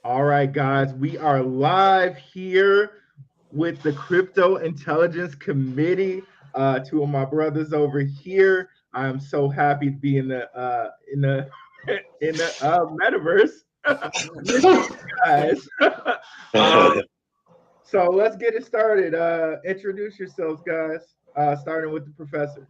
All right, guys, we are live here with the Crypto Intelligence Committee. Two of my brothers over here. I am so happy to be in the in the metaverse with you guys. um, so let's get it started. Introduce yourselves, guys. Starting with the professor.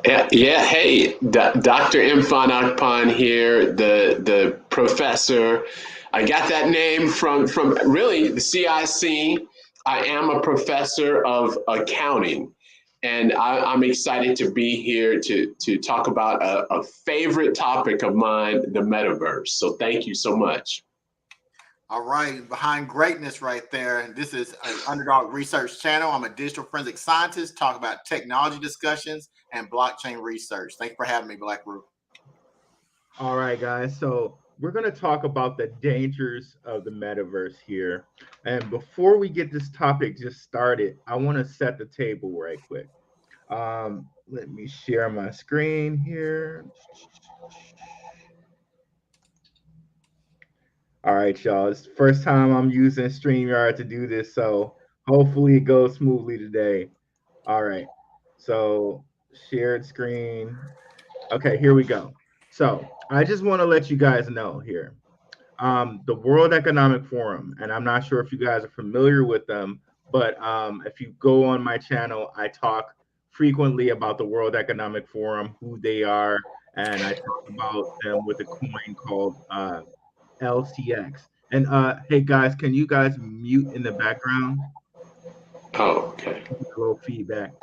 Yeah. Hey, Dr. Imfan Akpan here, the professor. I got that name from really the C.I.C. I am a professor of accounting, and I'm excited to be here to talk about a favorite topic of mine, the metaverse. So thank you so much. All right, behind greatness right there. This is an Underdog Research channel. I'm a digital forensic scientist, talk about technology discussions and blockchain research. Thank you for having me, BlackRue. All right, guys. So we're going to talk about the dangers of the metaverse here. And before we get this topic just started, I want to set the table right quick. Let me share my screen here. All right, y'all. It's the first time I'm using StreamYard to do this, so hopefully it goes smoothly today. All right. So shared screen. Okay, here we go. So I just want to let you guys know here. The World Economic Forum, and I'm not sure if you guys are familiar with them, but if you go on my channel, I talk frequently about the World Economic Forum, who they are, and I talk about them with a coin called LCX. And hey guys, can you guys mute in the background? Oh, okay. A little feedback.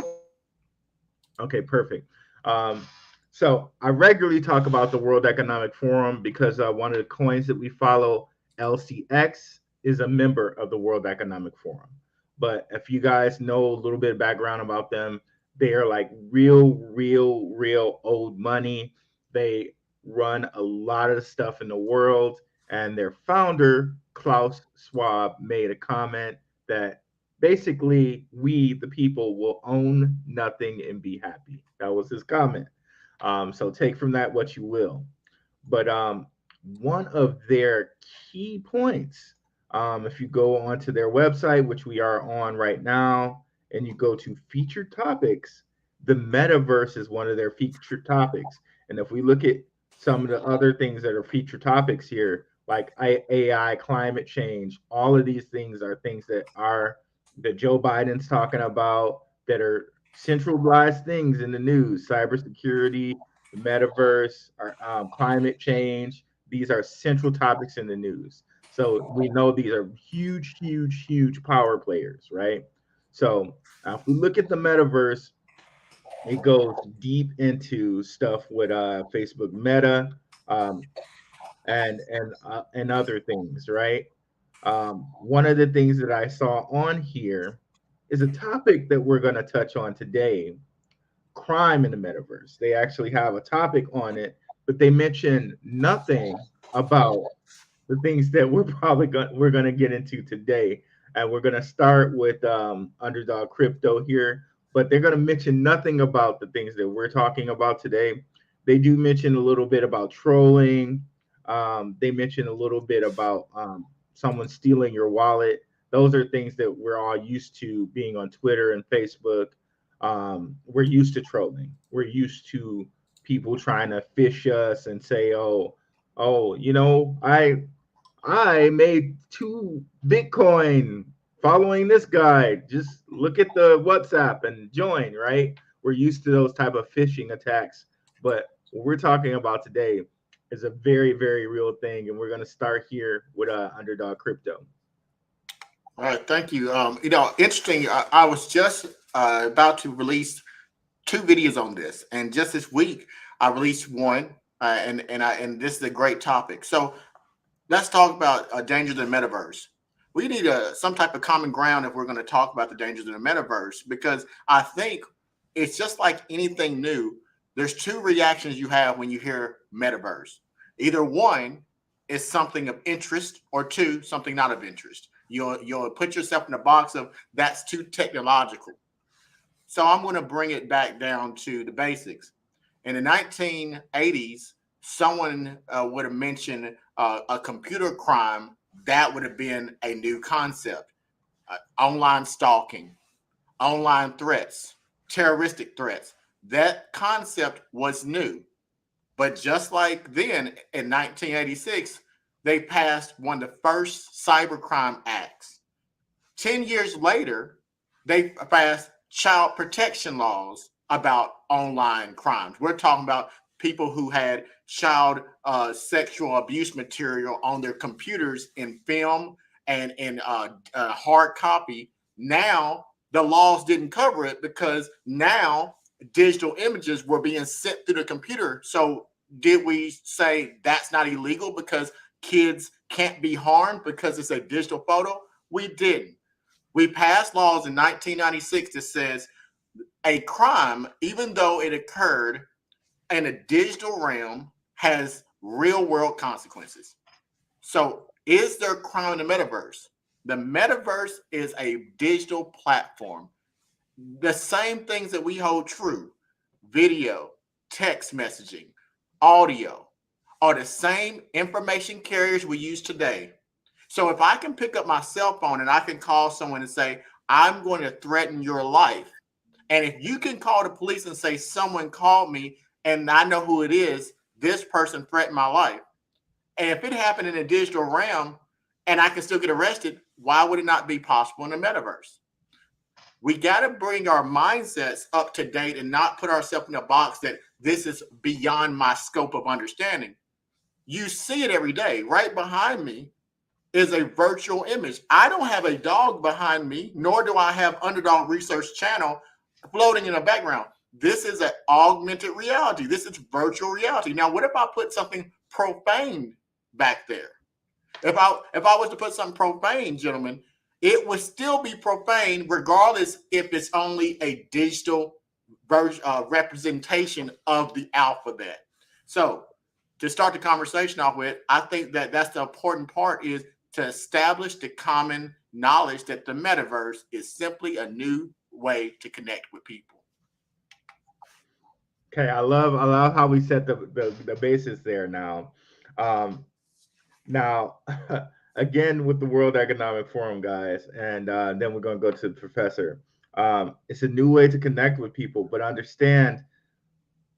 Okay, perfect. Um, so I regularly talk about the World Economic Forum because one of the coins that we follow, LCX, is a member of the World Economic Forum. But if you guys know a little bit of background about them, they are like real old money. They run a lot of the stuff in the world, and their founder, Klaus Schwab, made a comment that basically we the people will own nothing and be happy. That was his comment. So take from that what you will. But one of their key points, if you go onto their website, which we are on right now, and you go to featured topics, the metaverse is one of their featured topics. And if we look at some of the other things that are featured topics here, like AI, climate change, all of these things are things that Joe Biden's talking about that are centralized things in the news: cybersecurity, the metaverse, or climate change. These are central topics in the news. So we know these are huge power players, right? So if we look at the metaverse, it goes deep into stuff with Facebook Meta, um, and other things, right? One of the things that I saw on here is a topic that we're going to touch on today: crime in the metaverse. They actually have a topic on it, but they mention nothing about the things that we're going to get into today. And we're going to start with Underdog Crypto here, but they're going to mention nothing about the things that we're talking about today. They do mention a little bit about trolling. They mention a little bit about someone stealing your wallet. Those are things that we're all used to being on Twitter and Facebook. We're used to trolling. We're used to people trying to fish us and say, "Oh, I made 2 Bitcoin following this guy. Just look at the WhatsApp and join." Right? We're used to those type of phishing attacks, but what we're talking about today is a very real thing, and we're going to start here with Underdog Crypto. All right, thank you. Interesting. I was just about to release 2 videos on this, and just this week I released one, and this is a great topic. So let's talk about dangers in the metaverse. We need some type of common ground if we're going to talk about the dangers in the metaverse, because I think it's just like anything new. There's 2 reactions you have when you hear metaverse. Either one is something of interest, or 2, something not of interest. You'll put yourself in the box of that's too technological. So I'm going to bring it back down to the basics. In the 1980s, someone would have mentioned a computer crime that would have been a new concept. Online stalking, online threats, terroristic threats. That concept was new. But just like then in 1986, they passed one of the first cybercrime acts. 10 years later, they passed child protection laws about online crimes. We're talking about people who had child sexual abuse material on their computers in film and in hard copy. Now, the laws didn't cover it because now digital images were being sent through the computer. So, did we say that's not illegal because kids can't be harmed because it's a digital photo? We didn't. We passed laws in 1996 that says a crime, even though it occurred in a digital realm, has real world consequences. So, is there crime in the metaverse? The metaverse is a digital platform. The same things that we hold true, video, text messaging, audio, are the same information carriers we use today. So if I can pick up my cell phone and I can call someone and say, I'm going to threaten your life. And if you can call the police and say, someone called me and I know who it is, this person threatened my life. And if it happened in a digital realm and I can still get arrested, why would it not be possible in the metaverse? We got to bring our mindsets up to date and not put ourselves in a box that this is beyond my scope of understanding. You see it every day. Right behind me is a virtual image. I don't have a dog behind me, nor do I have Underdog Research Channel floating in the background. This is an augmented reality. This is virtual reality. Now, what if I put something profane back there? If I was to put something profane, gentlemen, it would still be profane regardless if it's only a digital representation of the alphabet. So to start the conversation off with, I think that that's the important part, is to establish the common knowledge that the metaverse is simply a new way to connect with people. Okay, I love how we set the basis there now. Um, Now, again, with the World Economic Forum, guys, and then we're going to go to the professor. It's a new way to connect with people, but understand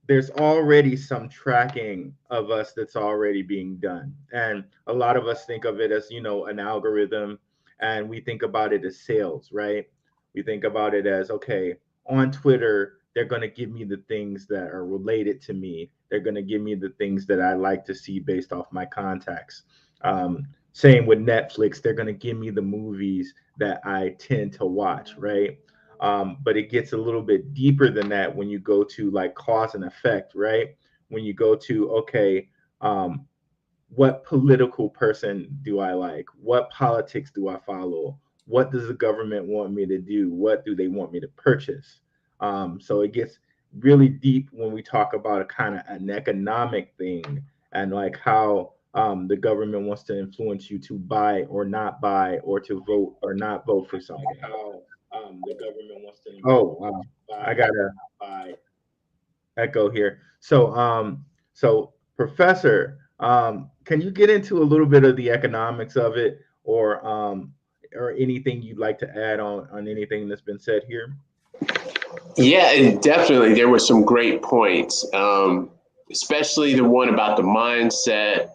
there's already some tracking of us that's already being done. And a lot of us think of it as, an algorithm, and we think about it as sales, right? We think about it as, okay, on Twitter, they're going to give me the things that are related to me. They're going to give me the things that I like to see based off my contacts. Same with Netflix, they're going to give me the movies that I tend to watch, right? But it gets a little bit deeper than that when you go to like cause and effect, right? When you go to, okay, what political person do I like? What politics do I follow? What does the government want me to do? What do they want me to purchase? So it gets really deep when we talk about a kind of an economic thing, and like how the government wants to influence you to buy or not buy, or to vote or not vote for something. How the government wants to. Oh, wow. I got a echo here. So Professor, can you get into a little bit of the economics of it, or anything you'd like to add on anything that's been said here? Yeah, and definitely there were some great points, especially the one about the mindset.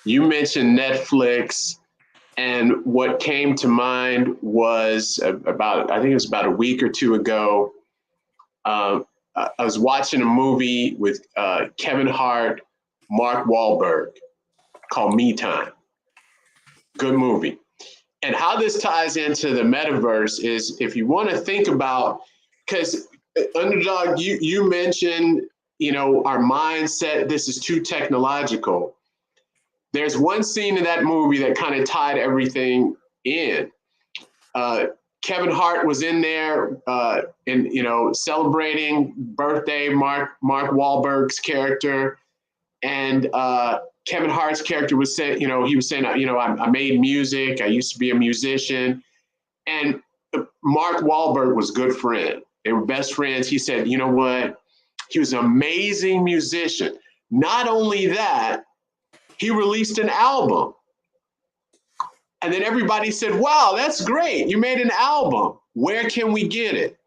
You mentioned Netflix, and what came to mind was I think it was about a week or two ago. I was watching a movie with Kevin Hart, Mark Wahlberg, called Me Time. Good movie. And how this ties into the metaverse is, if you want to think about, because Underdog, you mentioned, our mindset, this is too technological. There's one scene in that movie that kind of tied everything in. Kevin Hart was in there, and celebrating birthday, Mark Wahlberg's character, and Kevin Hart's character was saying, he was saying, I made music, I used to be a musician, and Mark Wahlberg was a good friend. They were best friends. He said, you know what? He was an amazing musician. Not only that, he released an album. And then everybody said, wow, that's great. You made an album. Where can we get it?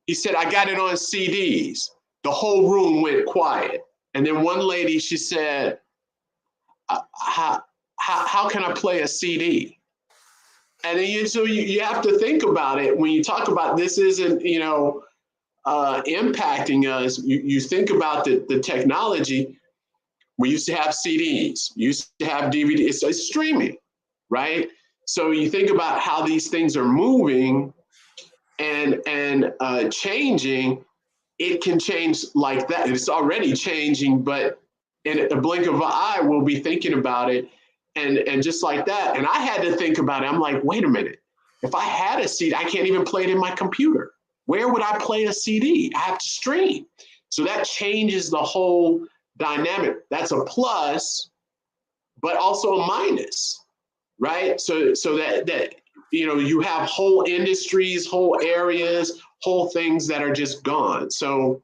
He said, I got it on CDs. The whole room went quiet. And then one lady, she said, how can I play a CD? And then you have to think about it when you talk about this isn't, impacting us. You think about the technology. We used to have CDs, used to have DVDs. It's streaming, right? So you think about how these things are moving and changing. It can change like that. It's already changing, but in a blink of an eye, we'll be thinking about it, and just like that. And I had to think about it. I'm like, wait a minute. If I had a CD, I can't even play it in my computer. Where would I play a CD? I have to stream. So that changes the whole dynamic. That's a plus, but also a minus, right? So that you have whole industries, whole areas, whole things that are just gone. So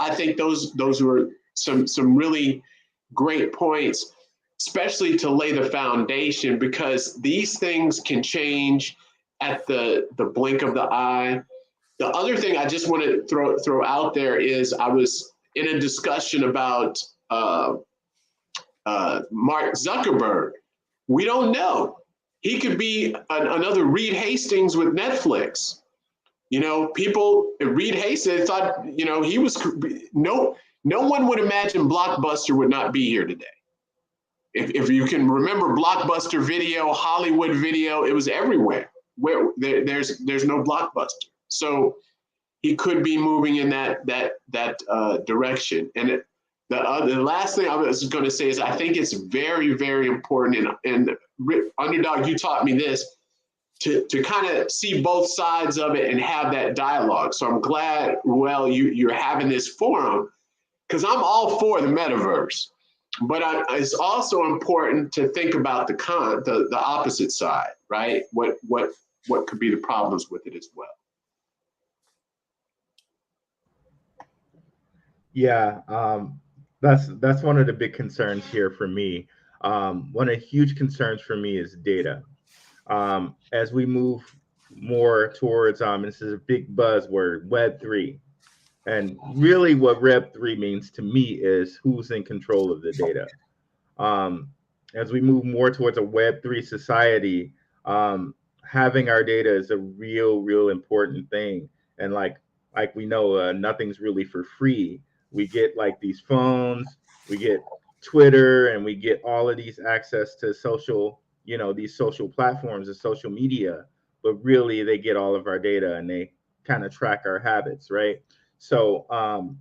I think those were some really great points, especially to lay the foundation, because these things can change at the blink of the eye. The other thing I just want to throw out there is I was in a discussion about Mark Zuckerberg. We don't know. He could be another Reed Hastings with Netflix. People, Reed Hastings thought, he was, no one would imagine Blockbuster would not be here today. If you can remember Blockbuster Video, Hollywood Video, it was everywhere. Where there's no Blockbuster. So he could be moving in that direction. And the last thing I was going to say is I think it's very, very important. And Underdog, you taught me this, to kind of see both sides of it and have that dialogue. So I'm glad, Ruell, you're having this forum, because I'm all for the metaverse. But it's also important to think about the opposite side, right? What could be the problems with it as well? Yeah, that's one of the big concerns here for me. One of the huge concerns for me is data. As we move more towards, this is a big buzzword, Web3. And really what Web3 means to me is who's in control of the data. As we move more towards a Web3 society, having our data is a real important thing. And like we know, nothing's really for free. We get like these phones, we get Twitter, and we get all of these access to social, these social platforms and social media, but really they get all of our data and they kind of track our habits, right? So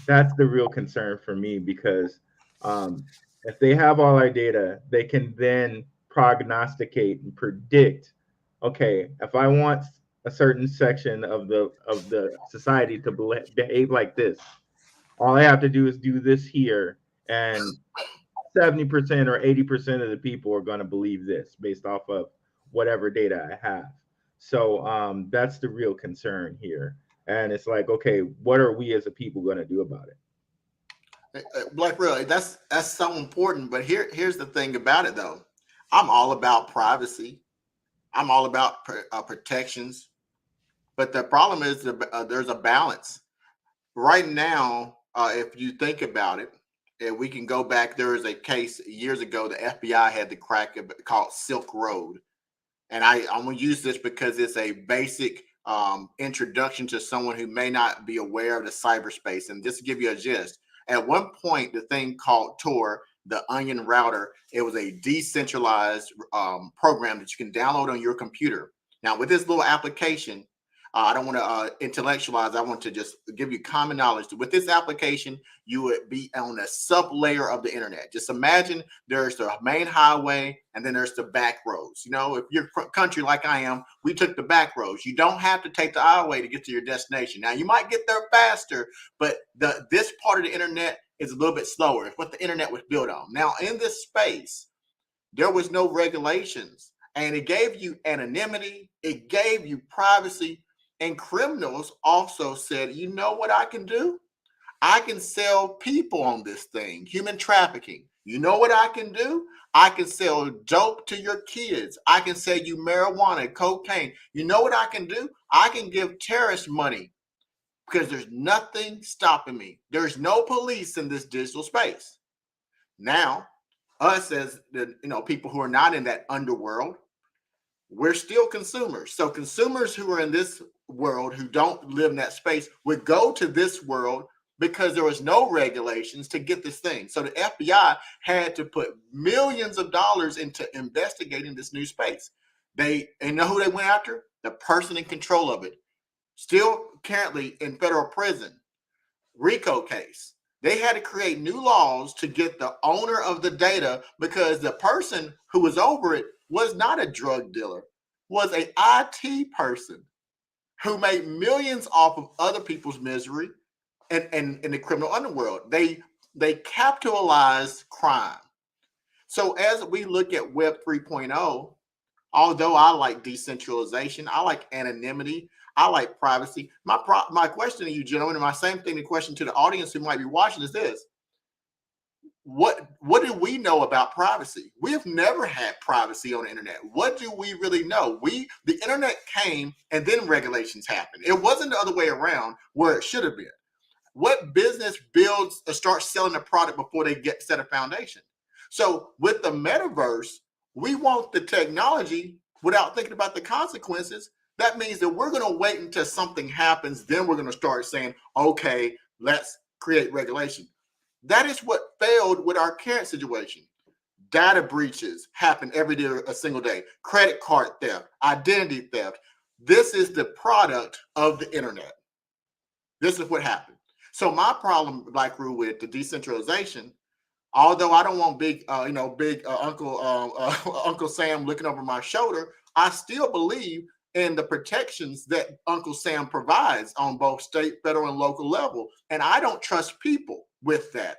that's the real concern for me, because if they have all our data, they can then prognosticate and predict, okay, if I want a certain section of the society to behave like this, all I have to do is do this here, and 70% or 80% of the people are going to believe this based off of whatever data I have. So that's the real concern here. And it's like, okay, what are we as a people going to do about it? BlackRue, that's so important. But here's the thing about it, though. I'm all about privacy. I'm all about protections. But the problem is there's a balance. Right now, if you think about it, and we can go back, there was a case years ago, the FBI had the crack called Silk Road. And I'm going to use this because it's a basic introduction to someone who may not be aware of the cyberspace. And just to give you a gist, at one point, the thing called Tor, the Onion router, it was a decentralized program that you can download on your computer. Now, with this little application, I don't want to intellectualize. I want to just give you common knowledge. With this application, you would be on a sub layer of the internet. Just imagine there's the main highway and then there's the back roads. If you're country like I am, we took the back roads. You don't have to take the highway to get to your destination. Now, you might get there faster, but this part of the internet is a little bit slower. It's what the internet was built on. Now, in this space, there was no regulations, and it gave you anonymity. It gave you privacy. And criminals also said, you know what I can do? I can sell people on this thing, human trafficking. You know what I can do? I can sell dope to your kids. I can sell you marijuana, cocaine. You know what I can do? I can give terrorists money because there's nothing stopping me. There's no police in this digital space. Now, us as the people who are not in that underworld, we're still consumers. So consumers who are in this world who don't live in that space would go to this world because there was no regulations to get this thing. So the FBI had to put millions of dollars into investigating this new space. And know who they went after? The person in control of it. Still currently in federal prison. RICO case. They had to create new laws to get the owner of the data because the person who was over it was not a drug dealer, was a IT person who made millions off of other people's misery and in the criminal underworld. They capitalized crime. So as we look at Web 3.0, although I like decentralization, I like anonymity, I like privacy. My question to you, gentlemen, and my same thing, the question to the audience who might be watching is this. What do we know about privacy? We have never had privacy on the internet. What do we really know? The internet came and then regulations happened. It wasn't the other way around where it should have been. What business builds or starts selling a product before they set a foundation? So with the metaverse, we want the technology without thinking about the consequences. That means that we're going to wait until something happens. Then we're going to start saying, okay, let's create regulation. That is what failed with our current situation. Data breaches happen every day, a single day. Credit card theft, identity theft. This is the product of the internet. This is what happened. So my problem, BlackRue, with the decentralization, although I don't want big Uncle Sam looking over my shoulder, I still believe in the protections that Uncle Sam provides on both state, federal, and local level. And I don't trust people with that.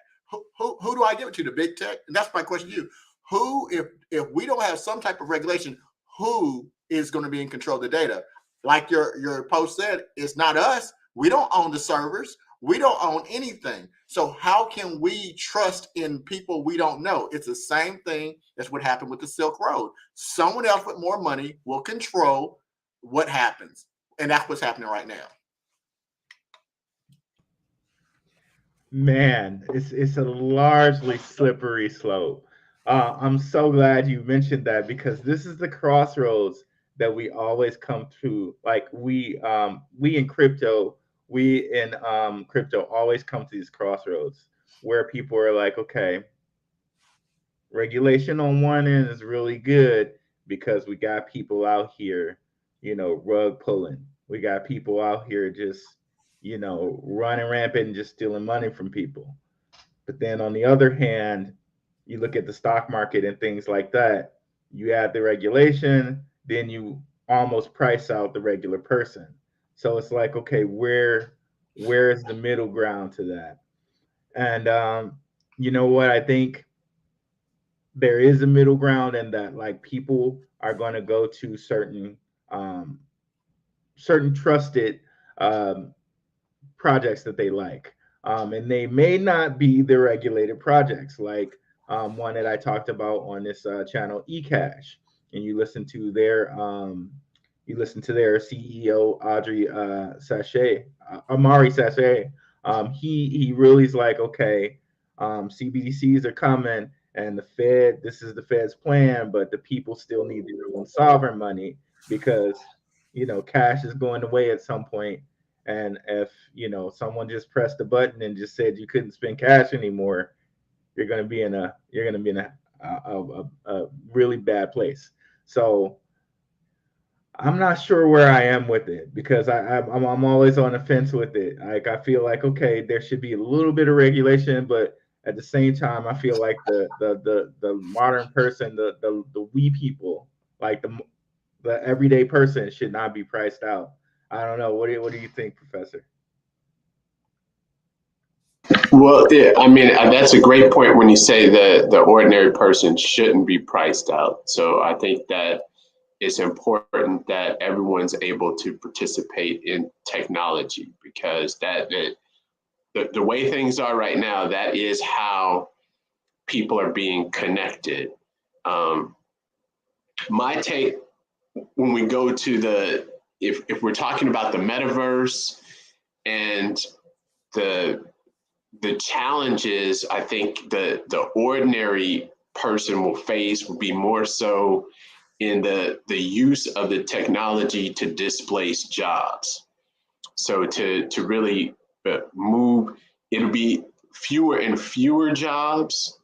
Who do I give it to? The big tech? And that's my question to you. Who, if we don't have some type of regulation, who is going to be in control of the data? Like your post said, it's not us. We don't own the servers. We don't own anything. So how can we trust in people we don't know? It's the same thing as what happened with the Silk Road. Someone else with more money will control what happens. And that's what's happening right now. Man, it's a largely slippery slope. I'm so glad you mentioned that because this is the crossroads that we always come to. Like we in crypto, crypto always come to these crossroads where people are like, okay, regulation on one end is really good because we got people out here, rug pulling. We got people out here just, running rampant and just stealing money from people. But then on the other hand, you look at the stock market and things like that, you add the regulation, then you almost price out the regular person. So it's like, okay, where is the middle ground to that? And you know what? I think there is a middle ground in that like people are going to go to certain trusted projects that they like, and they may not be the regulated projects like one that I talked about on this channel, eCash, and you listen to their CEO Amari Sachet. He really is like, okay, CBDCs are coming, and this is the Fed's plan, but the people still need their own sovereign money because cash is going away at some point. And if someone just pressed a button and just said you couldn't spend cash anymore, you're going to be in a really bad place. So I'm not sure where I am with it because I'm always on the fence with it. Like I feel like, okay, there should be a little bit of regulation, but at the same time, I feel like the modern person, the we people, like the everyday person, should not be priced out. I don't know. What do you think, Professor? Well, yeah, I mean, that's a great point when you say the ordinary person shouldn't be priced out. So I think that it's important that everyone's able to participate in technology because the way things are right now, that is how people are being connected. My take, when we go to if we're talking about the metaverse and the challenges, I think the ordinary person will face will be more so in the use of the technology to displace jobs. So to really move, it'll be fewer and fewer jobs.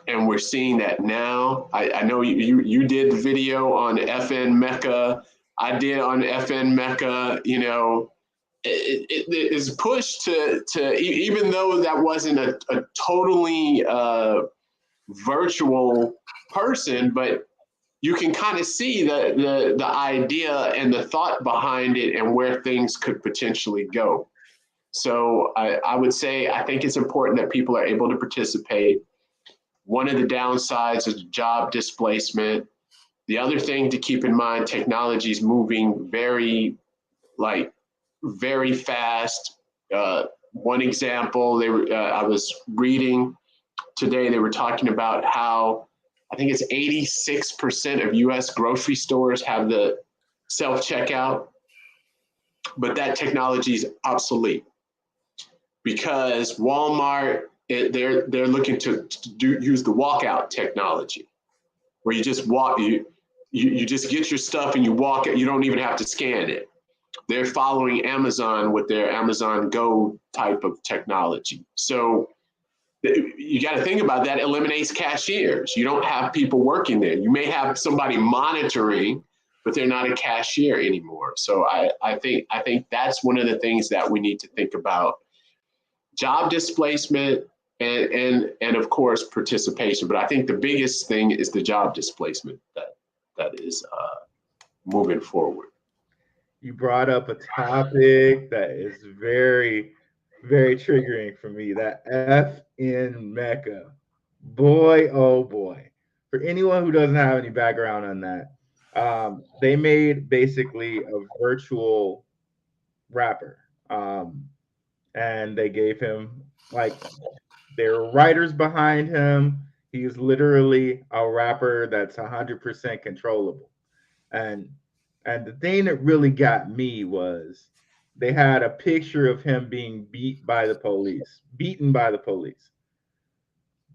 And we're seeing that now. I know you did the video on FN Mecca. I did on FN Mecca. You know, it is pushed to even though that wasn't a totally virtual person, but you can kind of see the idea and the thought behind it and where things could potentially go. So I would say I think it's important that people are able to participate. One of the downsides is job displacement. The other thing to keep in mind, technology is moving very fast. One example, I was reading today, they were talking about how I think it's 86% of US grocery stores have the self-checkout, but that technology is obsolete because Walmart, they're looking to use the walkout technology, where you just walk, you just get your stuff and you walk it. You don't even have to scan it. They're following Amazon with their Amazon Go type of technology. So you got to think about that. It eliminates cashiers. You don't have people working there. You may have somebody monitoring, but they're not a cashier anymore. So I think that's one of the things that we need to think about: job displacement and of course participation. But I think the biggest thing is the job displacement that is moving forward. You brought up a topic that is very, very triggering for me. That F in Mecca. Boy, oh boy. For anyone who doesn't have any background on that, they made basically a virtual rapper. And they gave him, like, there were writers behind him. He's literally a rapper that's 100% controllable. And the thing that really got me was they had a picture of him being beaten by the police.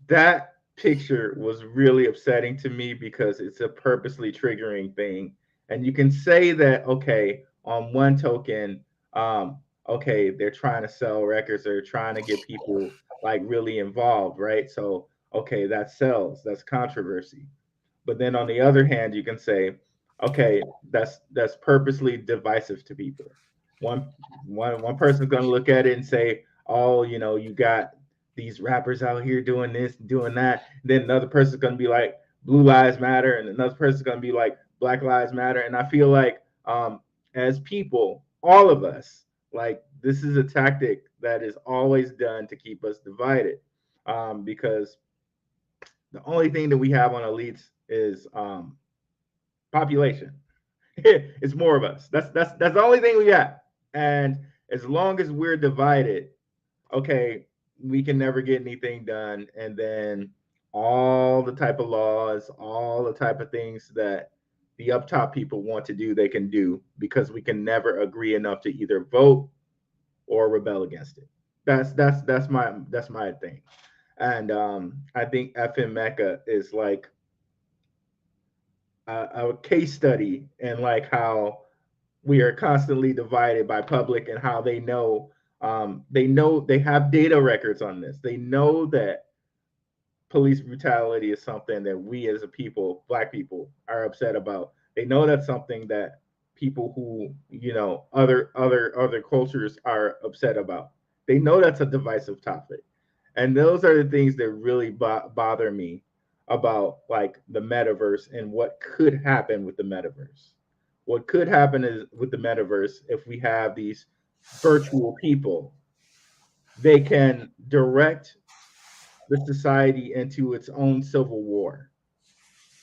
That picture was really upsetting to me because it's a purposely triggering thing. And you can say that, okay, on one token, okay, they're trying to sell records, they're trying to get people like really involved, right? So, okay, that sells, that's controversy. But then on the other hand, you can say, okay, that's purposely divisive to people. One person's gonna look at it and say, oh, you know, you got these rappers out here doing this, doing that. Then another person's gonna be like, Blue Lives Matter, and another person's gonna be like, Black Lives Matter. And I feel like, as people, all of us, like, this is a tactic that is always done to keep us divided, because the only thing that we have on elites is population. It's more of us. That's the only thing we got. And as long as we're divided, okay, we can never get anything done. And then all the type of laws, all the type of things that the up top people want to do, they can do, because we can never agree enough to either vote or rebel against it. That's my thing. And I think FM Mecca is like a case study in like how we are constantly divided by public, and how they know they have data records on this. They know that police brutality is something that we as a people, Black people, are upset about. They know that's something that people who, you know, other cultures are upset about. They know that's a divisive topic. And those are the things that really bother me about like the metaverse and what could happen with the metaverse. What could happen is with the metaverse, if we have these virtual people, they can direct the society into its own civil war.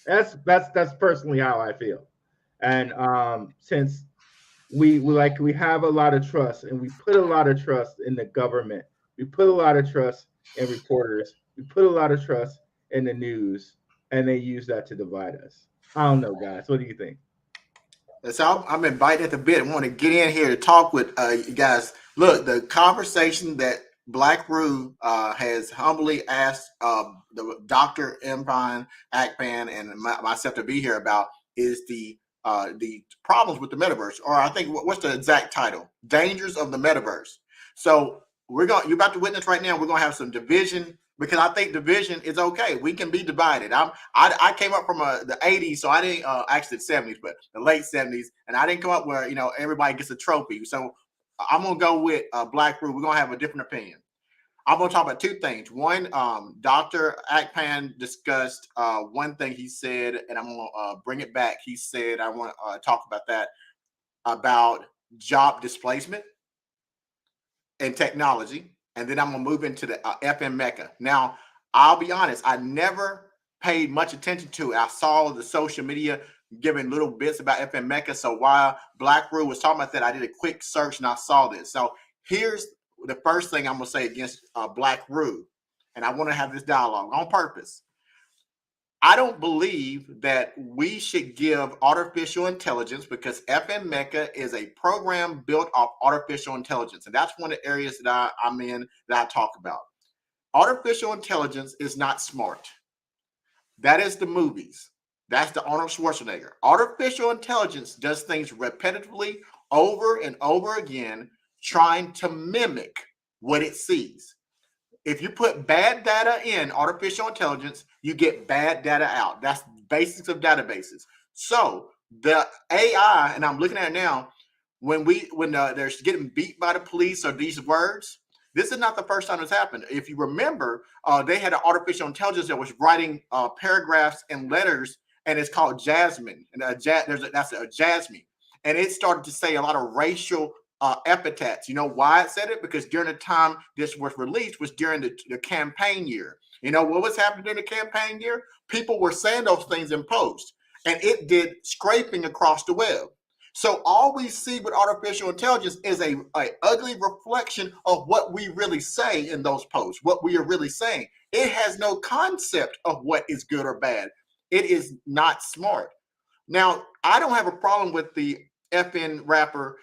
That's personally how I feel. And since we have a lot of trust, and we put a lot of trust in the government, we put a lot of trust and reporters. We put a lot of trust in the news, and they use that to divide us. I don't know, guys. What do you think? So I'm invited at the bit. I want to get in here to talk with you guys. Look, the conversation that BlackRue has humbly asked the Dr. Imran Akpan and myself to be here about is the problems with the metaverse, or I think what's the exact title? Dangers of the metaverse. So you're about to witness right now. We're gonna have some division because I think division is okay. We can be divided. I came up from the 80s, so I didn't actually the 70s, but the late 70s, and I didn't come up where everybody gets a trophy. So I'm gonna go with BlackRue. We're gonna have a different opinion. I'm going to talk about two things. One, Dr. Akpan discussed one thing he said, and I'm going to bring it back. He said, I want to talk about that, about job displacement and technology. And then I'm going to move into the FM Mecca. Now, I'll be honest, I never paid much attention to it. I saw the social media giving little bits about FM Mecca. So while BlackRue was talking about that, I did a quick search and I saw this. So here's the first thing I'm going to say against BlackRue, and I want to have this dialogue on purpose. I don't believe that we should give artificial intelligence, because FM Mecca is a program built off artificial intelligence. And that's one of the areas that I'm in that I talk about. Artificial intelligence is not smart. That is the movies. That's the Arnold Schwarzenegger. Artificial intelligence does things repetitively over and over again, trying to mimic what it sees. If you put bad data in artificial intelligence, you get bad data out. That's the basics of databases. So the AI, and I'm looking at it now, when they're getting beat by the police or these words, this is not the first time it's happened. If you remember, they had an artificial intelligence that was writing paragraphs and letters, and it's called Jasmine. And that's a Jasmine, and it started to say a lot of racial epithets. You know why it said it? Because during the time this was released was during the campaign year. You know what was happening during the campaign year? People were saying those things in posts, and it did scraping across the web. So all we see with artificial intelligence is a ugly reflection of what we really say in those posts, what we are really saying. It has no concept of what is good or bad. It is not smart. Now, I don't have a problem with the FN rapper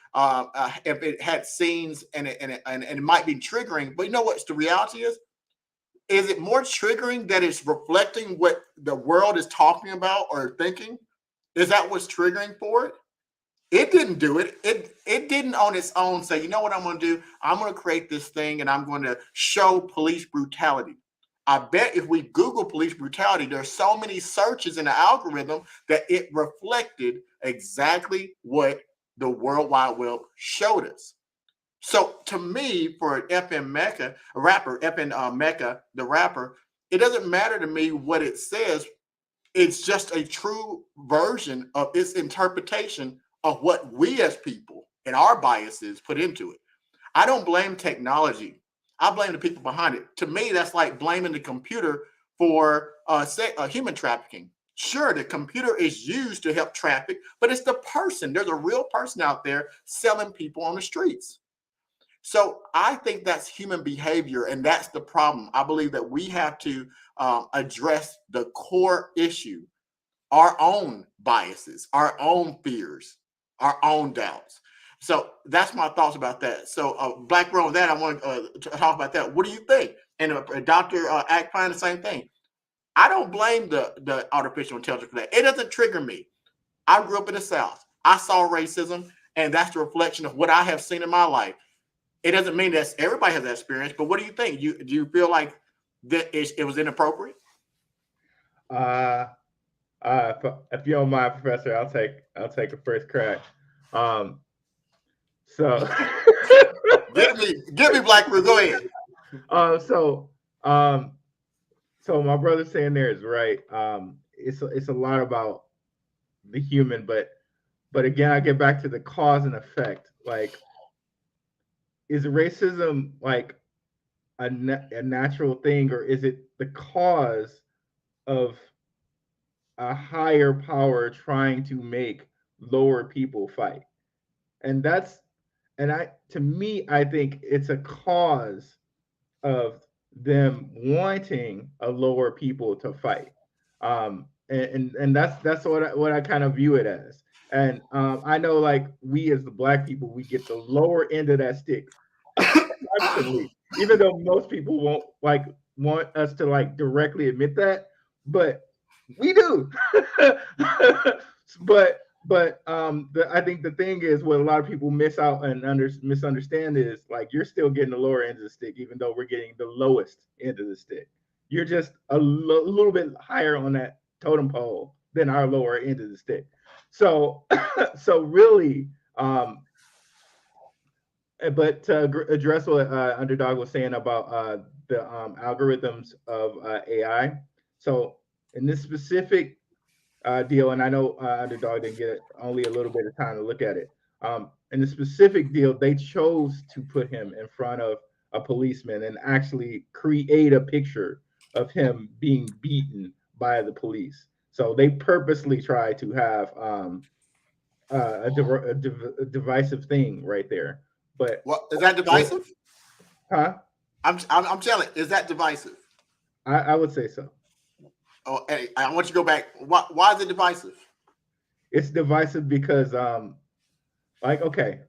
if it had scenes and it might be triggering. But you know what the reality is? Is it more triggering that it's reflecting what the world is talking about or thinking? Is that what's triggering for it? It didn't do it. It didn't on its own say, you know what I'm going to do? I'm going to create this thing and I'm going to show police brutality. I bet if we Google police brutality, there's so many searches in the algorithm that it reflected exactly what the World Wide Web showed us. So to me, for FM Mecca, a rapper, FM Mecca, the rapper, it doesn't matter to me what it says. It's just a true version of its interpretation of what we as people and our biases put into it. I don't blame technology. I blame the people behind it. To me, that's like blaming the computer for human trafficking. Sure, the computer is used to help traffic, but it's the person. There's a real person out there selling people on the streets. So I think that's human behavior, and that's the problem. I believe that we have to address the core issue, our own biases, our own fears, our own doubts. So that's my thoughts about that. So BlackRue, on that, I want to talk about that. What do you think? And Dr. Akpan, the same thing. I don't blame the artificial intelligence for that. It doesn't trigger me. I grew up in the South. I saw racism, and that's the reflection of what I have seen in my life. It doesn't mean that everybody has that experience, but what do you think? Do you feel like that it was inappropriate? Uh, if you don't mind, Professor, I'll take a first crack. Um, so Give me BlackRue. Go ahead. uh, so um, so my brother saying there is right. It's a lot about the human, but again, I get back to the cause and effect. Like, is racism like a natural thing, or is it the cause of a higher power trying to make lower people fight? And that's and I to me, I think it's a cause of them wanting a lower people to fight. And that's what I kind of view it as. And I know like we as the black people, we get the lower end of that stick constantly, even though most people won't like want us to like directly admit that, but we do. I think the thing is what a lot of people miss out and misunderstand is like you're still getting the lower end of the stick, even though we're getting the lowest end of the stick. You're just a little bit higher on that totem pole than our lower end of the stick. So, so really, but to address what Underdog was saying about the algorithms of AI. So in this specific deal, and I know Underdog didn't get only a little bit of time to look at it. In the specific deal, they chose to put him in front of a policeman and actually create a picture of him being beaten by the police. So they purposely try to have a divisive thing right there. But What is that what, divisive? huh? I'm telling. Is that divisive? I would say so. Oh, hey, I want you to go back. Why is it divisive? It's divisive because like okay,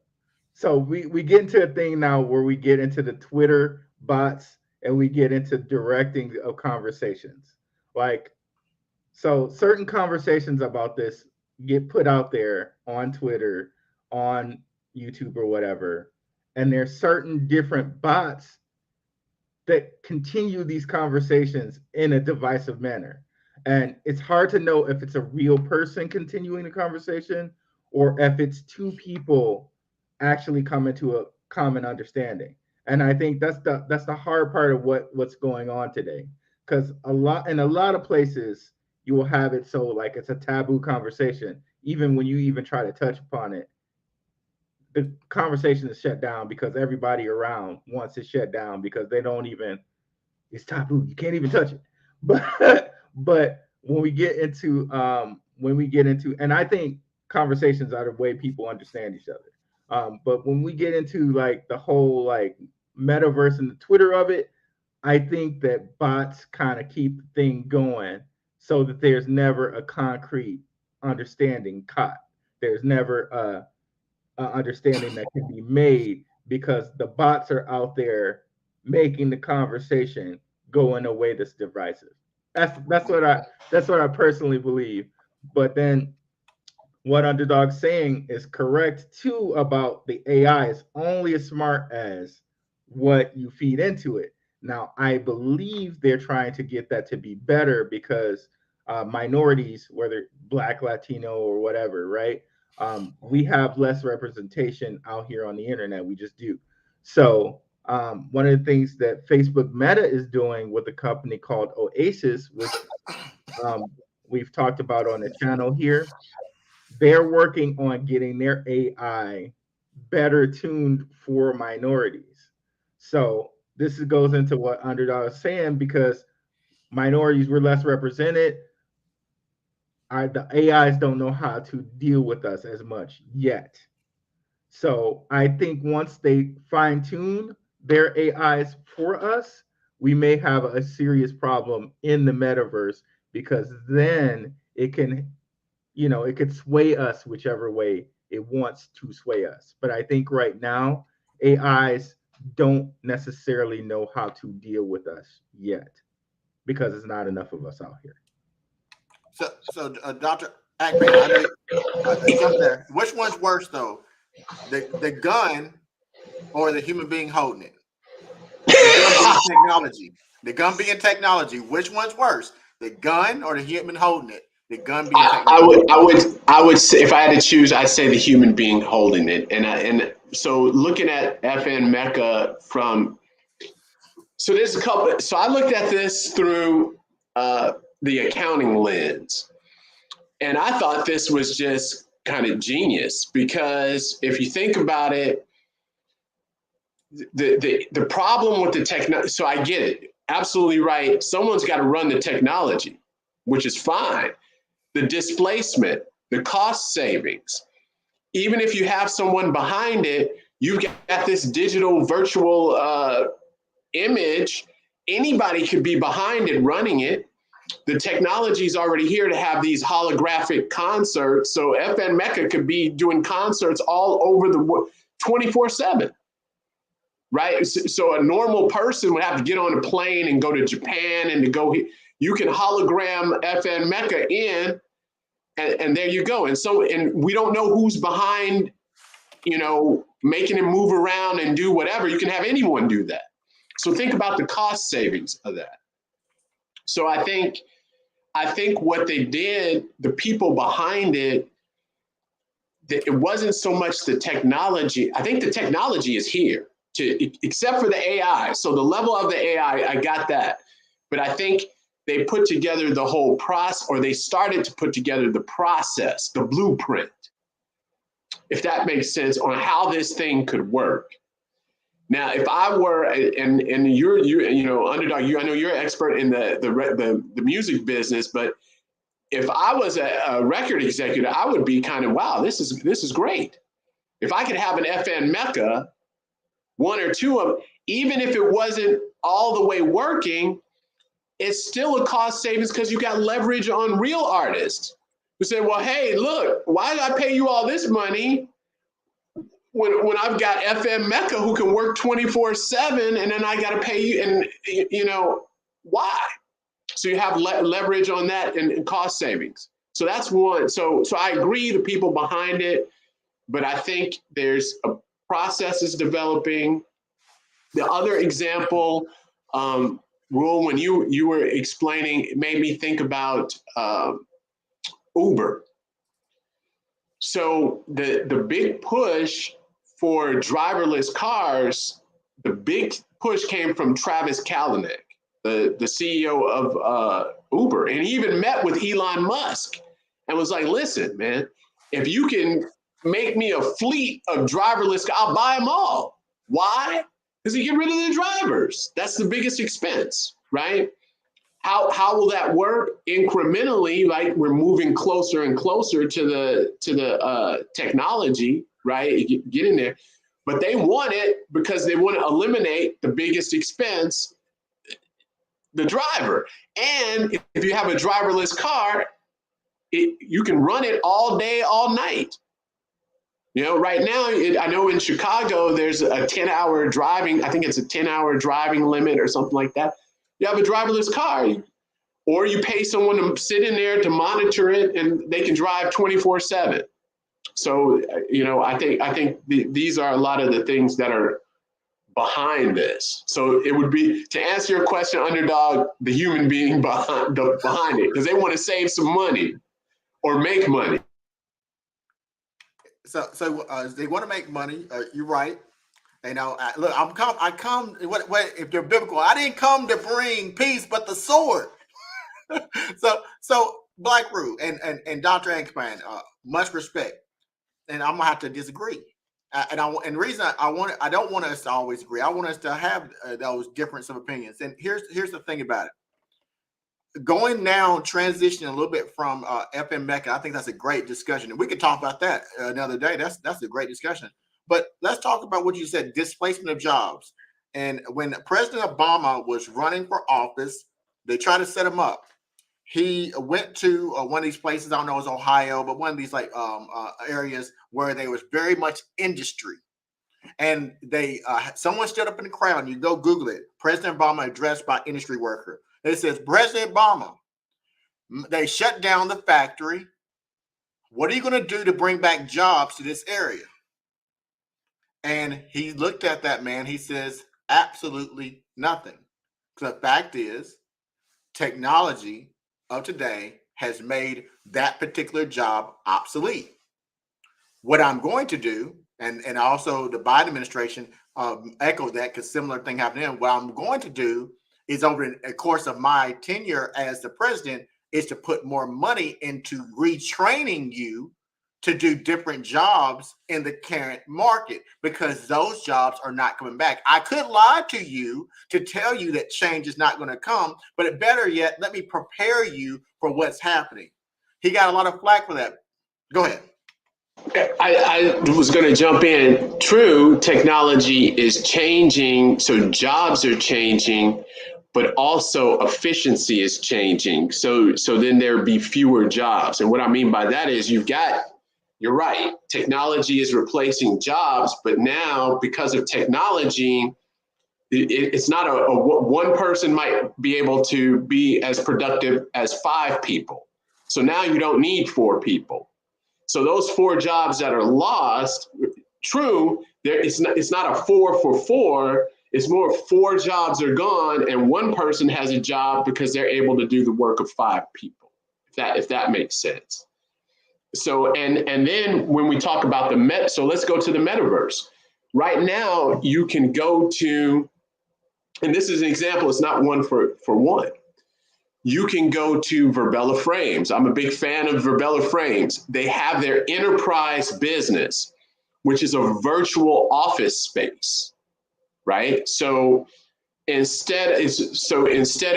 so we get into a thing now where we get into the Twitter bots and we get into directing of conversations. Like so certain conversations about this get put out there on Twitter, on YouTube or whatever, and there's certain different bots that continue these conversations in a divisive manner. And it's hard to know if it's a real person continuing the conversation or if it's two people actually coming to a common understanding. And I think that's the hard part of what's going on today. Because a lot of places you will have it so like it's a taboo conversation. Even when you even try to touch upon it, the conversation is shut down because everybody around wants it shut down because they don't even it's taboo. You can't even touch it. But when we get into and I think conversations are the way people understand each other. But when we get into like the whole like metaverse and the Twitter of it, I think that bots kind of keep the thing going so that there's never a concrete understanding caught. There's never a understanding that can be made because the bots are out there making the conversation go in a way that's divisive. That's what I personally believe. But then what Underdog's saying is correct too about the AI is only as smart as what you feed into it. Now, I believe they're trying to get that to be better because minorities, whether Black, Latino, or whatever, right? We have less representation out here on the internet. We just do. So, one of the things that Facebook Meta is doing with a company called Oasis, which um, we've talked about on the channel here, they're working on getting their AI better tuned for minorities. So goes into what Underdog is saying because minorities were less represented. The AIs don't know how to deal with us as much yet. So I think once they fine tune their AIs for us, we may have a serious problem in the metaverse because then it can it could sway us whichever way it wants to sway us. But I think right now, AIs don't necessarily know how to deal with us yet because it's not enough of us out here. So Dr. Ackman, I know something there. Which one's worse though, the gun or the human being holding it? The gun being technology. The gun being technology. Which one's worse, the gun or the human holding it? The gun being technology. I would say if I had to choose, I'd say the human being holding it. And so looking at FN Mecca so there's a couple. So I looked at this through the accounting lens, and I thought this was just kind of genius because if you think about it, the problem with the technology. So I get it, absolutely right. Someone's got to run the technology, which is fine. The displacement, the cost savings. Even if you have someone behind it, you've got this digital virtual image anybody could be behind it running it. The technology is already here to have these holographic concerts. So FN Mecca could be doing concerts all over the world 24/7, right? So a normal person would have to get on a plane and go to Japan and to go, you can hologram FN Mecca in, and there you go. And we don't know who's behind, making it move around and do whatever. You can have anyone do that. So think about the cost savings of that. So I think what they did, the people behind it, it wasn't so much the technology. I think the technology is here, except for the AI. So the level of the AI, I got that. But I think they put together the whole process, or they started to put together the process, the blueprint, if that makes sense, on how this thing could work. Now, if I were, and you're Underdog, I know you're an expert in the music business, but if I was a record executive, I would be kind of, wow, this is great. If I could have an FN Mecca, one or two of them, even if it wasn't all the way working, it's still a cost savings because you got leverage on real artists who say, well, hey, look, why did I pay you all this money when I've got FM Mecca who can work 24/7, and then I got to pay you, and why? So you have leverage on that and cost savings. So that's one. So I agree, the people behind it, but I think there's a process is developing. The other example, Ruel, when you were explaining, it made me think about Uber. So the big push for driverless cars, the big push came from Travis Kalanick, the CEO of Uber. And he even met with Elon Musk and was like, listen, man, if you can make me a fleet of driverless, I'll buy them all. Why? Because you get rid of the drivers. That's the biggest expense, right? How will that work? Incrementally, like we're moving closer and closer to the technology, right? Get in there. But they want it because they want to eliminate the biggest expense, the driver. And if you have a driverless car, you can run it all day, all night. Right now, I know in Chicago, there's a 10-hour driving. I think it's a 10-hour driving limit or something like that. You have a driverless car, or you pay someone to sit in there to monitor it, and they can drive 24/7. So, I think these are a lot of the things that are behind this. So it would be, to answer your question, Underdog, the human being behind it, because they want to save some money or make money. So they want to make money. You're right. Look, I come. What if you're biblical? I didn't come to bring peace, but the sword. so BlackRue and Dr. Ankpan, much respect, and I'm gonna have to disagree. And the reason I don't want us to always agree. I want us to have those difference of opinions. And here's the thing about it. Going now, transitioning a little bit from FM Mecca, I think that's a great discussion, and we could talk about that another day. That's a great discussion. But let's talk about what you said: displacement of jobs. And when President Obama was running for office, they tried to set him up. He went to one of these places. I don't know, it was Ohio, but one of these areas where there was very much industry. And they someone stood up in the crowd. And you go Google it. President Obama addressed by industry worker. It says, President Obama, they shut down the factory. What are you going to do to bring back jobs to this area? And he looked at that man. He says, absolutely nothing. The fact is, technology of today has made that particular job obsolete. What I'm going to do, and also the Biden administration echoed that because similar thing happened to him. What I'm going to do is, over the course of my tenure as the president, is to put more money into retraining you to do different jobs in the current market, because those jobs are not coming back. I could lie to you to tell you that change is not going to come, but better yet, let me prepare you for what's happening. He got a lot of flack for that. Go ahead. I was going to jump in. True, technology is changing, so jobs are changing, but also efficiency is changing. So then there'd be fewer jobs. And what I mean by that is you're right, technology is replacing jobs, but now because of technology, it's not one person might be able to be as productive as 5 people. So now you don't need 4 people. So those 4 jobs that are lost, true, it's not a 4 for 4. It's more 4 jobs are gone and 1 person has a job because they're able to do the work of 5 people. If that makes sense. So and then when we talk about so let's go to the metaverse. Right now, you can go to, and this is an example. It's not one for one. You can go to Verbella Frames. I'm a big fan of Verbella Frames. They have their enterprise business, which is a virtual office space, right? So instead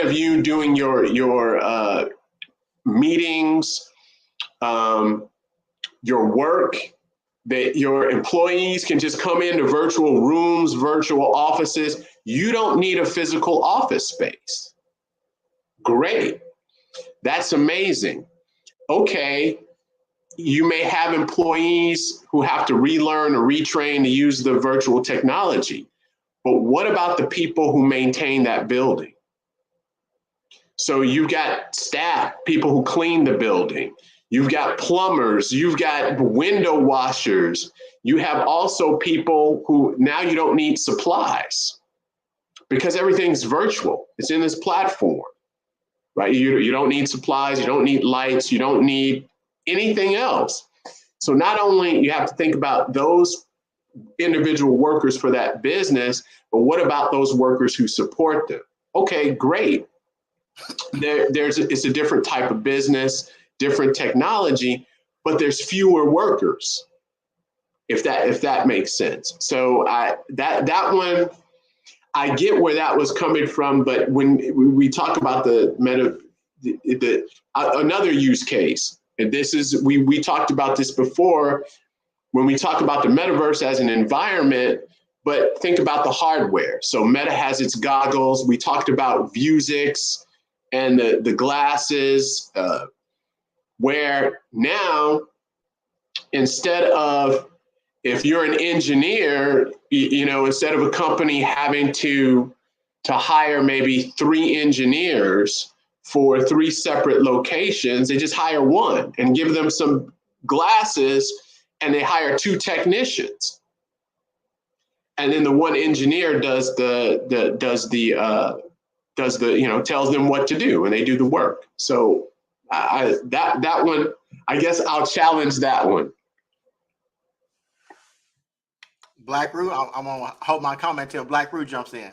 of you doing your meetings, your work, that your employees can just come into virtual rooms, virtual offices. You don't need a physical office space. Great. That's amazing. Okay. You may have employees who have to relearn or retrain to use the virtual technology. But what about the people who maintain that building? So you've got staff, people who clean the building. You've got plumbers. You've got window washers. You have also people who now you don't need supplies because everything's virtual. It's in this platform. Right? You don't need supplies, you don't need lights, you don't need anything else. So not only you have to think about those individual workers for that business, but what about those workers who support them? Okay, great. It's a different type of business, different technology, but there's fewer workers, if that makes sense. So that one, I get where that was coming from, but when we talk about another use case, and this is, we talked about this before, when we talk about the metaverse as an environment, but think about the hardware. So Meta has its goggles. We talked about Vuzix and the glasses, where now, instead of, if you're an engineer, instead of a company having to hire maybe 3 engineers for 3 separate locations, they just hire 1 and give them some glasses, and they hire 2 technicians. And then the 1 engineer tells them what to do, and they do the work. So that one, I guess I'll challenge that one. BlackRue, I'm gonna hold my comment till BlackRue jumps in.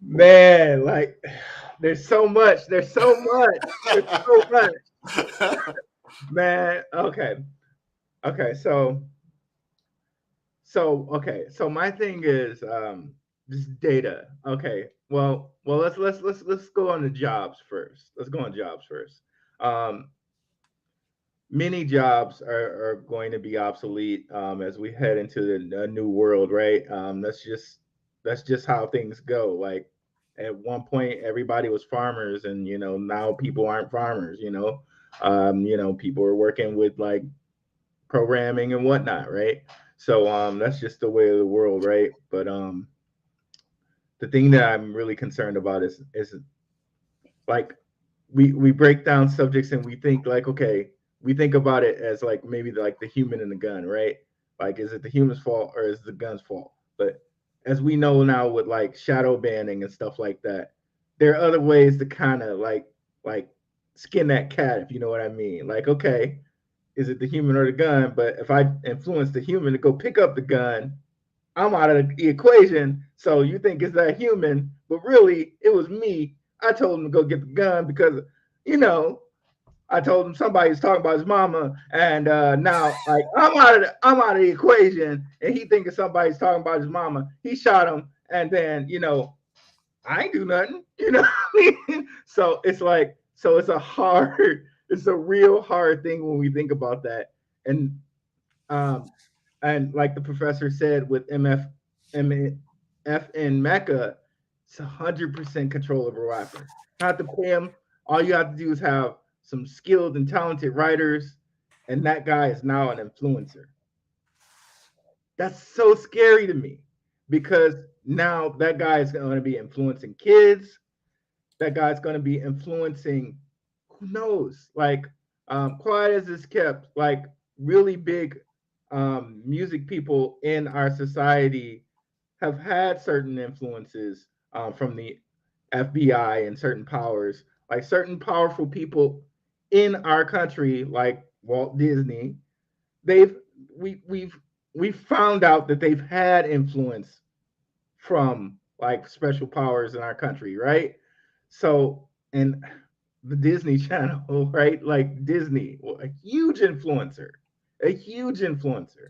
Man, like there's so much. Man, okay. So my thing is this data. Okay. Well, let's go on the jobs first. Let's go on jobs first. Many jobs are going to be obsolete as we head into the new world, right? That's just how things go. Like at one point, everybody was farmers, and now people aren't farmers. People are working with like programming and whatnot, right? So that's just the way of the world, right? But the thing that I'm really concerned about is like we break down subjects and we think like, okay, we think about it as like maybe like the human and the gun, right? Like, is it the human's fault or is it the gun's fault? But as we know now with like shadow banning and stuff like that, there are other ways to kind of like skin that cat, if you know what I mean. Like, okay, is it the human or the gun? But if I influence the human to go pick up the gun, I'm out of the equation. So you think it's that human, but really it was me. I told him to go get the gun because, I told him somebody was talking about his mama, and now like I'm out of the equation, and he thinking somebody's talking about his mama. He shot him, and then I ain't do nothing, So it's like, it's a real hard thing when we think about that, and like the professor said with MF in Mecca, It's 100% control over a rapper. Not to pay him. All you have to do is have some skilled and talented writers, and that guy is now an influencer. That's so scary to me because now that guy is going to be influencing kids. That guy's going to be influencing, who knows, like quiet as it's kept, like really big music people in our society have had certain influences from the FBI and certain powers, like certain powerful people in our country, like Walt Disney. They've we've found out that they've had influence from like special powers in our country, right? So, and the Disney Channel, right? Like Disney, a huge influencer, a huge influencer.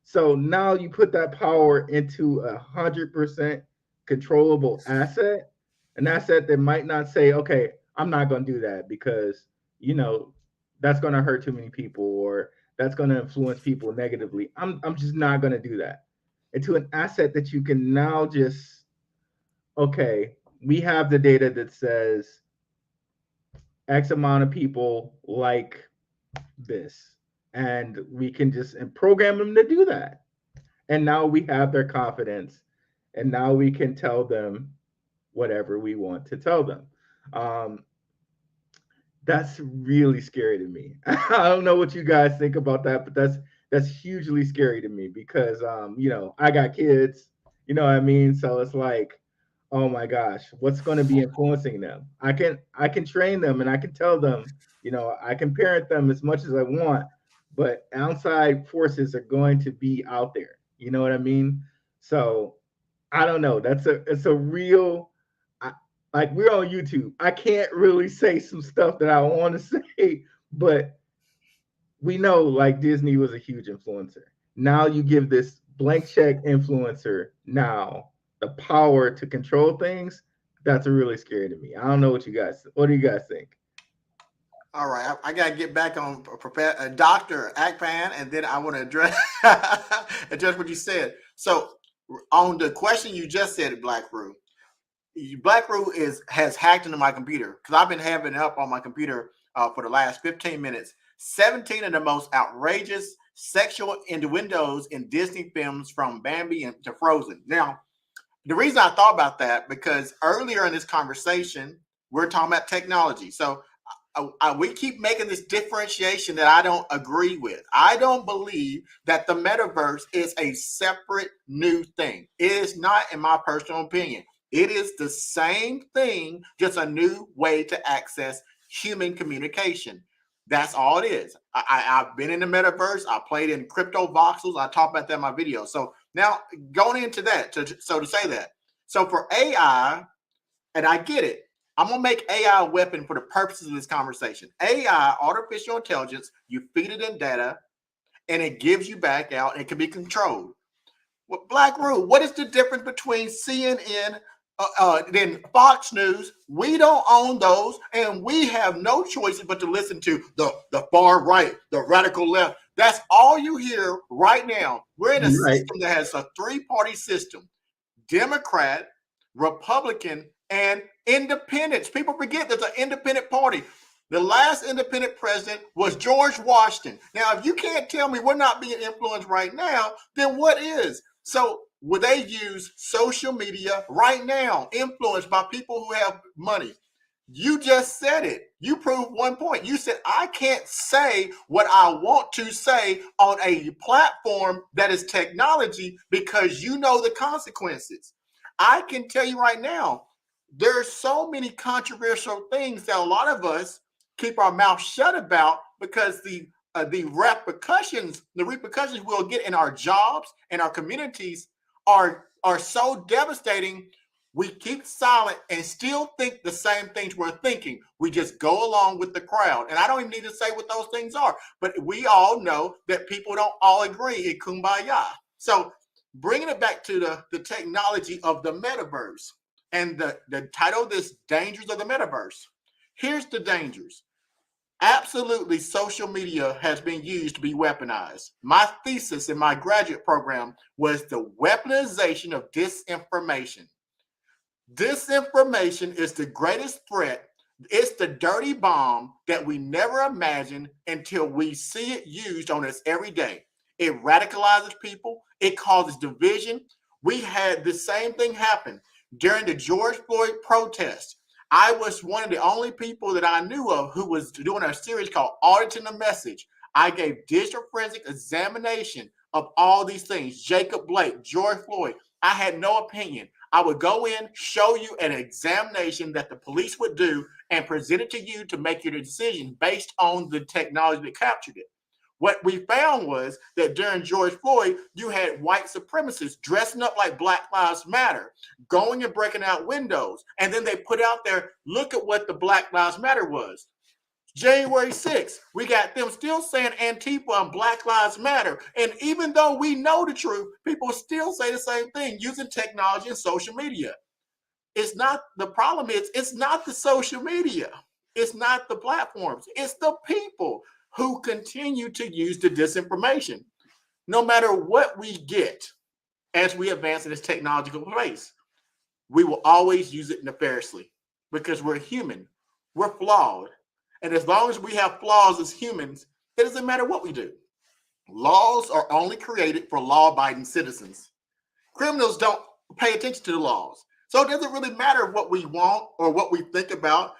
So now you put that power into 100% controllable asset, an asset that might not say, okay, I'm not going to do that because, you know, that's going to hurt too many people or that's going to influence people negatively. I'm just not going to do that. Into an asset that you can now just, okay, we have the data that says X amount of people like this, and we can just program them to do that. And now we have their confidence, and now we can tell them whatever we want to tell them. Um, that's really scary to me. I don't know what you guys think about that, but that's hugely scary to me because you know, I got kids, you know what I mean? So it's like, oh my gosh, what's going to be influencing them? I can train them and I can tell them, you know, I can parent them as much as I want, but outside forces are going to be out there. You know what I mean? So I don't know. It's a real I, like we're on YouTube. I can't really say some stuff that I want to say, but we know like Disney was a huge influencer. Now you give this blank check influencer now the power to control things. That's really scary to me. I don't know what do you guys think? All right, I got to get back on Dr. Akpan, and then I want to address address what you said. So, on the question you just said, BlackRue has hacked into my computer because I've been having it up on my computer for the last 15 minutes. 17 of the most outrageous sexual innuendos in Disney films, from Bambi to Frozen. Now, the reason I thought about that because earlier in this conversation we're talking about technology. So we keep making this differentiation that I don't agree with. I don't believe that the metaverse is a separate new thing. It is not, in my personal opinion. It is the same thing, just a new way to access human communication. That's all it is. I've been in the metaverse. I played in crypto voxels. I talk about that in my video. So now going into that, to say that. So for AI, and I get it, I'm going to make AI a weapon for the purposes of this conversation. AI, artificial intelligence, you feed it in data, and it gives you back out, and it can be controlled. Well, BlackRue, what is the difference between CNN then Fox News? We don't own those, and we have no choices but to listen to the far right, the radical left. That's all you hear right now. We're in a Right. system that has a three-party system: Democrat, Republican, and independents. People forget there's an independent party. The last independent president was George Washington. Now, if you can't tell me we're not being influenced right now, then what is? So would they use social media right now, influenced by people who have money? You just said it. You proved one point. You said, I can't say what I want to say on a platform that is technology because you know the consequences. I can tell you right now, there's so many controversial things that a lot of us keep our mouth shut about because the repercussions we'll get in our jobs and our communities are so devastating. We keep silent and still think the same things we're thinking. We just go along with the crowd. And I don't even need to say what those things are, but we all know that people don't all agree in kumbaya. So bringing it back to the technology of the metaverse and the title of this, Dangers of the Metaverse. Here's the dangers. Absolutely, social media has been used to be weaponized. My thesis in my graduate program was the weaponization of disinformation. Disinformation is the greatest threat. It's the dirty bomb that we never imagined until we see it used on us every day. It radicalizes people. It causes division. We had the same thing happen during the George Floyd protest. I was one of the only people that I knew of who was doing a series called Auditing the Message. I gave digital forensic examination of all these things. Jacob Blake, George Floyd. I had no opinion. I would go in, show you an examination that the police would do, and present it to you to make your decision based on the technology that captured it. What we found was that during George Floyd, you had white supremacists dressing up like Black Lives Matter, going and breaking out windows. And then they put out there, look at what the Black Lives Matter was. January 6th, we got them still saying Antifa and Black Lives Matter. And even though we know the truth, people still say the same thing using technology and social media. It's not, the problem is, it's not the social media. It's not the platforms. It's the people who continue to use the disinformation. No matter what we get as we advance in this technological place, we will always use it nefariously because we're human. We're flawed. And as long as we have flaws as humans, it doesn't matter what we do. Laws are only created for law-abiding citizens. Criminals don't pay attention to the laws. So it doesn't really matter what we want or what we think about.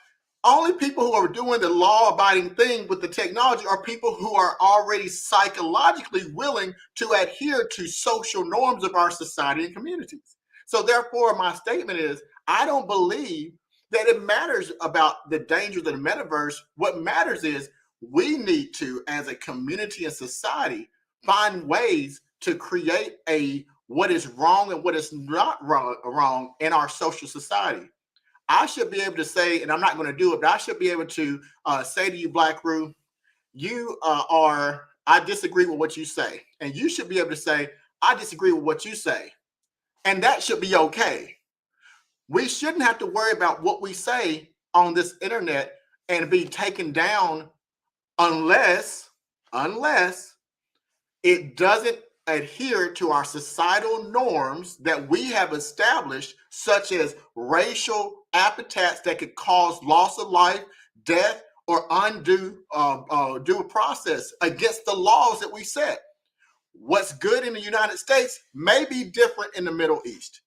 Only people who are doing the law-abiding thing with the technology are people who are already psychologically willing to adhere to social norms of our society and communities. So therefore, my statement is, I don't believe that it matters about the dangers of the metaverse. What matters is we need to, as a community and society, find ways to create what is wrong and what is not wrong in our social society. I should be able to say, and I'm not going to do it, but I should be able to say to you, BlackRue, I disagree with what you say. And you should be able to say, I disagree with what you say. And that should be okay. We shouldn't have to worry about what we say on this internet and be taken down unless it doesn't adhere to our societal norms that we have established, such as racial epithets that could cause loss of life, death, or undue due process against the laws that we set. What's good in the United States may be different in the Middle East.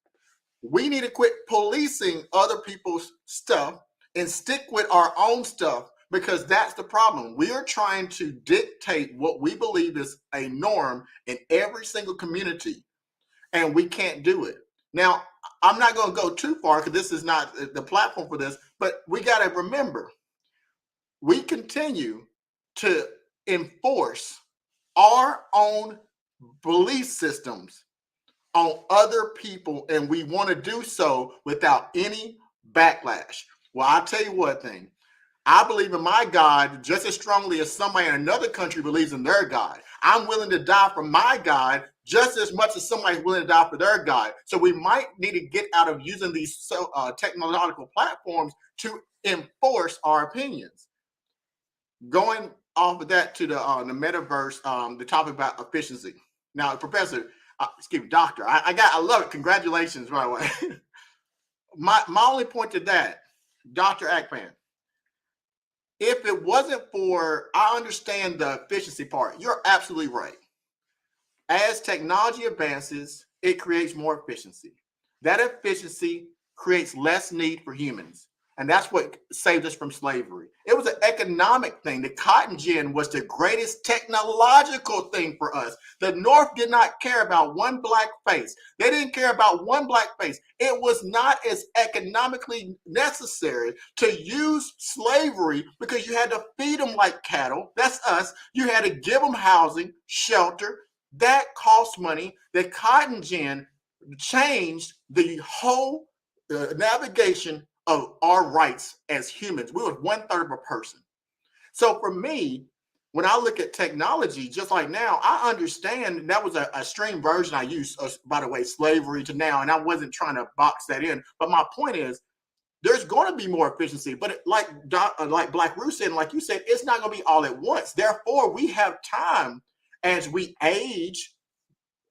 We need to quit policing other people's stuff and stick with our own stuff, because that's the problem. We are trying to dictate what we believe is a norm in every single community, and we can't do it. Now, I'm not going to go too far because this is not the platform for this, but we got to remember, we continue to enforce our own belief systems on other people, and we want to do so without any backlash. Well, I'll tell you what thing. I believe in my God just as strongly as somebody in another country believes in their God. I'm willing to die for my God just as much as somebody's willing to die for their God. So we might need to get out of using these technological platforms to enforce our opinions. Going off of that to the metaverse, the topic about efficiency. Now, Professor, excuse me, Doctor, I love it. Congratulations, by the way. my only point to that, Dr. Akpan, if it wasn't for, I understand the efficiency part. You're absolutely right. As technology advances, it creates more efficiency. That efficiency creates less need for humans. And that's what saved us from slavery. It was an economic thing. The cotton gin was the greatest technological thing for us. The North did not care about one black face. They didn't care about one black face. It was not as economically necessary to use slavery because you had to feed them like cattle. That's us. You had to give them housing, shelter. That cost money. The cotton gin changed the whole navigation of our rights as humans. We were 1/3 of a person. So for me, when I look at technology, just like now, I understand that was a extreme version I used, by the way, slavery to now, and I wasn't trying to box that in. But my point is, there's going to be more efficiency, but like BlackRue said, and like you said, it's not going to be all at once. Therefore, we have time as we age.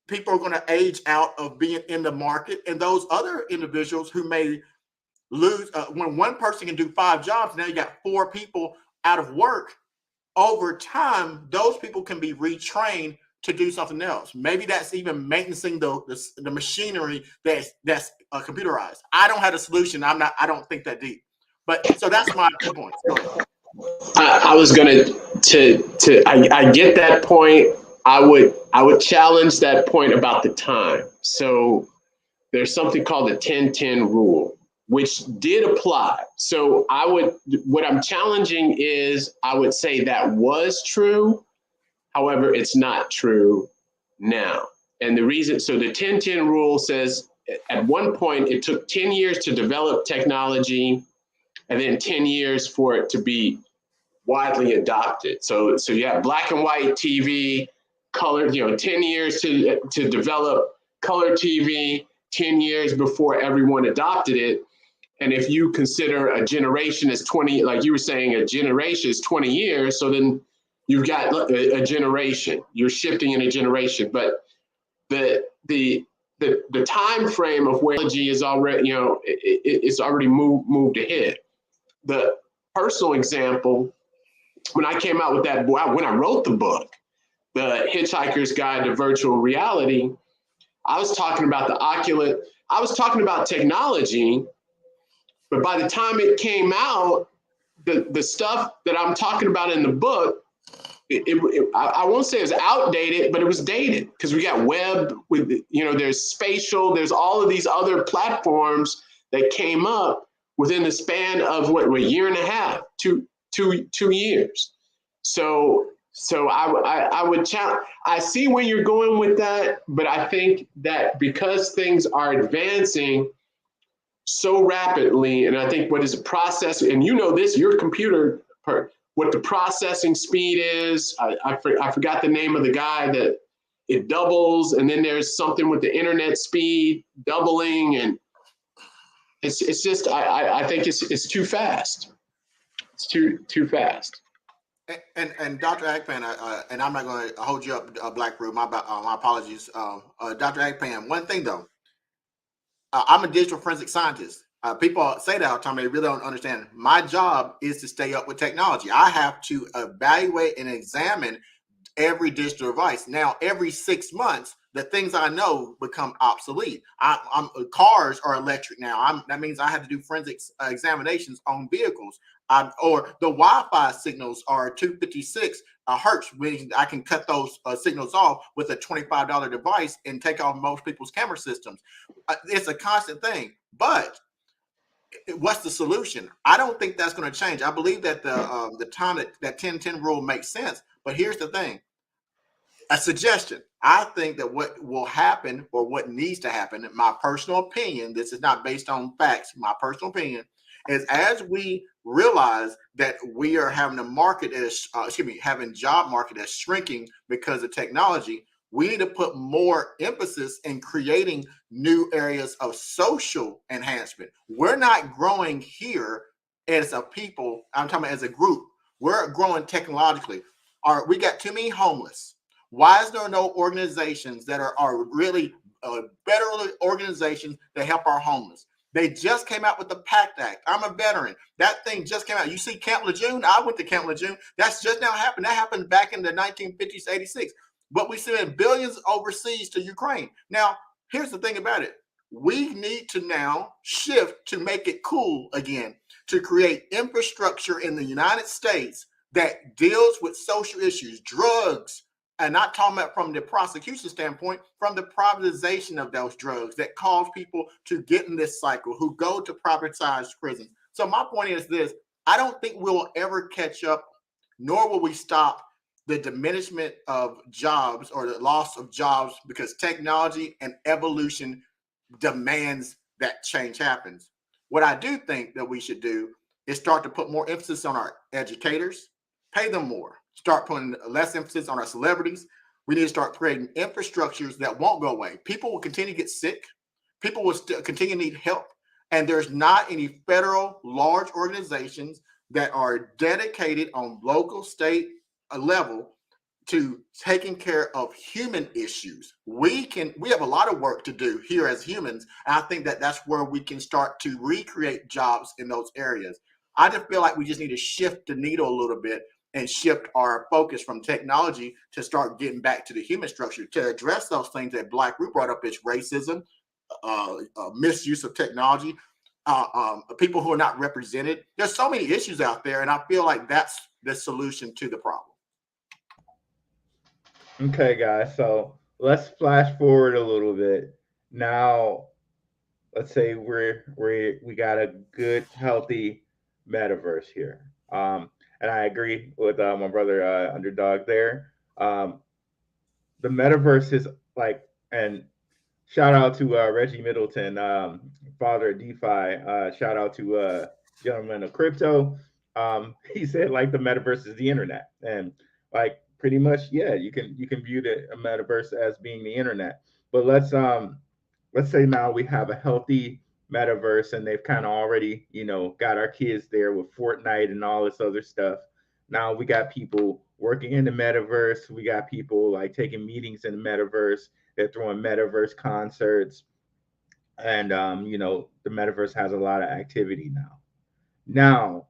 People are going to age out of being in the market, and those other individuals who may lose when one person can do 5 jobs. Now you got 4 people out of work. Over time, those people can be retrained to do something else. Maybe that's even maintaining the machinery that's computerized. I don't have a solution. I don't think that deep. But so that's my 2 points. Go ahead. I was gonna I get that point. I would challenge that point about the time. So there's something called the 10-10 rule, which did apply. So what I'm challenging is, I would say that was true. However, it's not true now. And the reason, so the 10-10 rule says at one point it took 10 years to develop technology and then 10 years for it to be widely adopted. So you have black and white TV, color, 10 years to develop color TV, 10 years before everyone adopted it. And if you consider a generation as 20, like you were saying, a generation is 20 years, so then you've got a generation. You're shifting in a generation. But the time frame of where technology is already, it's already moved ahead. The personal example, when I came out with that, when I wrote the book, The Hitchhiker's Guide to Virtual Reality, I was talking about the Oculus, I was talking about technology, but by the time it came out, the stuff that I'm talking about in the book, I won't say it's outdated, but it was dated, because we got web with, there's spatial, there's all of these other platforms that came up within the span of a year and a half, two years. So I would challenge. I see where you're going with that, but I think that because things are advancing so rapidly, and I think what is a process, and this, your computer, what the processing speed is. I forgot the name of the guy that it doubles, and then there's something with the internet speed doubling, and it's just I think it's too fast. It's too fast. And Dr. Agpan, and I'm not going to hold you up, BlackRue. My apologies, Dr. Agpan. One thing though, I'm a digital forensic scientist. People say that all the time. They really don't understand. My job is to stay up with technology. I have to evaluate and examine every digital device. Now, every 6 months, the things I know become obsolete. Cars are electric now. That means I have to do forensics examinations on vehicles. Or the Wi-Fi signals are 256 hertz, which I can cut those signals off with a $25 device and take off most people's camera systems. It's a constant thing. But what's the solution? I don't think that's going to change. I believe that the time that 10-10 rule makes sense. But here's the thing. A suggestion. I think that what will happen, or what needs to happen, in my personal opinion, this is not based on facts, my personal opinion, is as we realize that we are having a market having job market that's shrinking because of technology, we need to put more emphasis in creating new areas of social enhancement. We're not growing here as a people. I'm talking about as a group. We're growing technologically. We got too many homeless. Why is there no organizations that are really better organizations that help our homeless? They just came out with the PACT Act. I'm a veteran. That thing just came out. You see Camp Lejeune? I went to Camp Lejeune. That's just now happened. That happened back in the 1950s, 86. But we send billions overseas to Ukraine. Now, here's the thing about it. We need to now shift to make it cool again, to create infrastructure in the United States that deals with social issues, drugs, and not talking about from the prosecution standpoint, from the privatization of those drugs that cause people to get in this cycle, who go to privatized prisons. So my point is this: I don't think we'll ever catch up, nor will we stop the diminishment of jobs or the loss of jobs, because technology and evolution demands that change happens. What I do think that we should do is start to put more emphasis on our educators, pay them more, start putting less emphasis on our celebrities. We need to start creating infrastructures that won't go away. People will continue to get sick. People will continue to need help. And there's not any federal large organizations that are dedicated on local, state level to taking care of human issues. We have a lot of work to do here as humans. And I think that that's where we can start to recreate jobs in those areas. I just feel like we just need to shift the needle a little bit and shift our focus from technology to start getting back to the human structure to address those things that BlackRue brought up, is racism, misuse of technology, people who are not represented. There's so many issues out there, and I feel like that's the solution to the problem. Okay, guys. So let's flash forward a little bit. Now, let's say we got a good, healthy metaverse here. And I agree with my brother Underdog there. The metaverse is like, and shout out to Reggie Middleton, father of DeFi. Shout out to gentleman of crypto. He said like the metaverse is the internet, and like pretty much, yeah, you can view the metaverse as being the internet. But let's say now we have a healthy metaverse, and they've kind of already got our kids there with Fortnite and all this other stuff. Now we got people working in the metaverse. We got people like taking meetings in the metaverse. They're throwing metaverse concerts, and the metaverse has a lot of activity now. Now,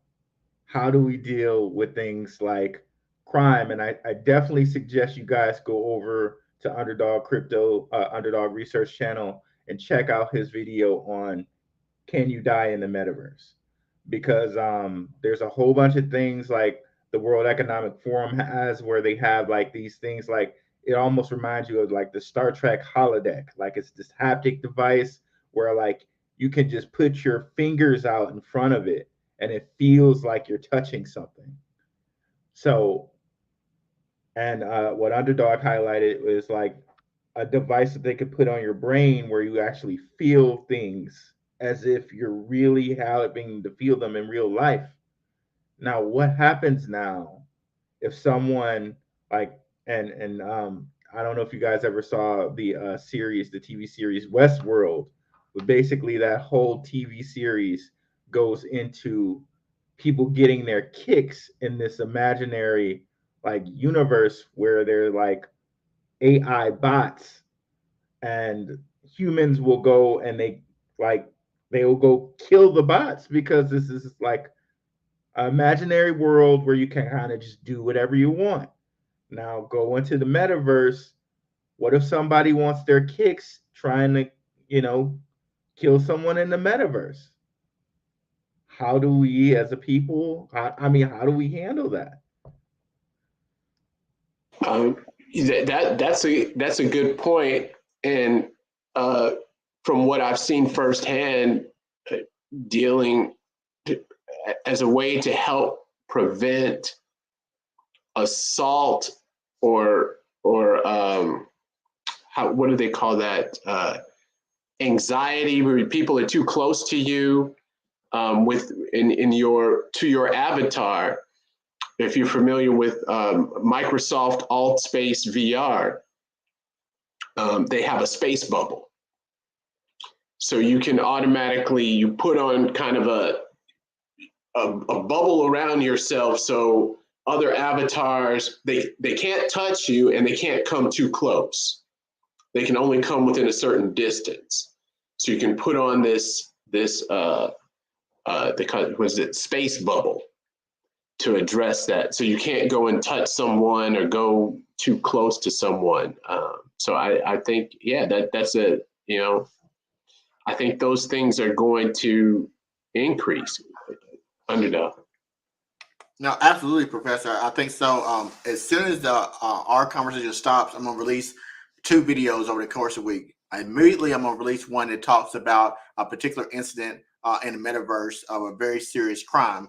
how do we deal with things like crime? And I definitely suggest you guys go over to Underdog Crypto, Underdog Research Channel, and check out his video on can you die in the metaverse? Because there's a whole bunch of things like the World Economic Forum has where they have like these things like it almost reminds you of like the Star Trek holodeck. Like it's this haptic device where like you can just put your fingers out in front of it and it feels like you're touching something. So, and what Underdog highlighted was like a device that they could put on your brain where you actually feel things as if you're really having to feel them in real life. Now, what happens now if someone like and I don't know if you guys ever saw the series, the TV series Westworld, but basically that whole TV series goes into people getting their kicks in this imaginary like universe where they're like AI bots and humans will go and they will go kill the bots because this is like an imaginary world where you can kind of just do whatever you want. Now go into the metaverse. What if somebody wants their kicks trying to, you know, kill someone in the metaverse? How do we as a people, how do we handle that? Um, that's a good point, and uh, from what I've seen firsthand, uh, dealing as a way to help prevent assault or what do they call that? Anxiety, where people are too close to you, with in your avatar. If you're familiar with Microsoft Altspace VR, they have a space bubble. So you can automatically, you put on kind of a bubble around yourself so other avatars, they can't touch you and they can't come too close. They can only come within a certain distance. So you can put on this they call it, was it space bubble, to address that. So you can't go and touch someone or go too close to someone. So I think, yeah, that's a, I think those things are going to increase. Underdog. No, absolutely, Professor. I think so. As soon as our conversation stops, I'm gonna release 2 videos over the course of the week. Immediately, I'm gonna release one that talks about a particular incident in the metaverse of a very serious crime.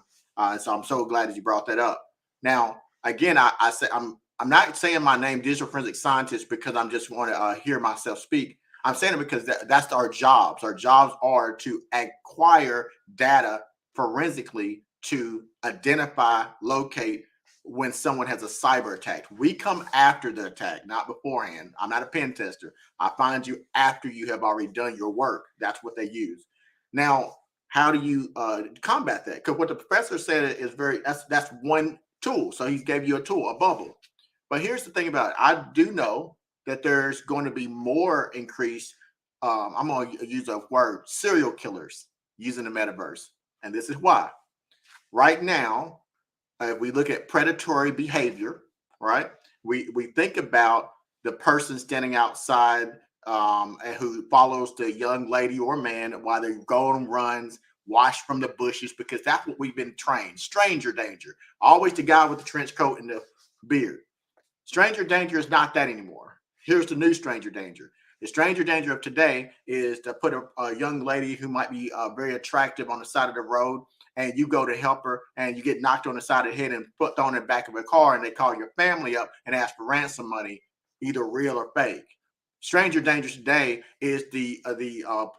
So I'm so glad that you brought that up. Now, again, I say I'm not saying my name, digital forensic scientist, because I'm just want to hear myself speak. I'm saying it because that's our jobs. Our jobs are to acquire data forensically to identify, locate when someone has a cyber attack. We come after the attack, not beforehand. I'm not a pen tester. I find you after you have already done your work. That's what they use. Now, how do you combat that? Because what the professor said is that's one tool. So he gave you a tool, a bubble. But here's the thing about it. I do know that there's going to be more increased, I'm going to use a word, serial killers using the metaverse. And this is why. Right now, if we look at predatory behavior, right, we think about the person standing outside and who follows the young lady or man while they go on runs, watch from the bushes, because that's what we've been trained. Stranger danger. Always the guy with the trench coat and the beard. Stranger danger is not that anymore. Here's the new stranger danger. The stranger danger of today is to put a young lady who might be very attractive on the side of the road, and you go to help her, and you get knocked on the side of the head and put on the back of a car, and they call your family up and ask for ransom money, either real or fake. Stranger danger today is the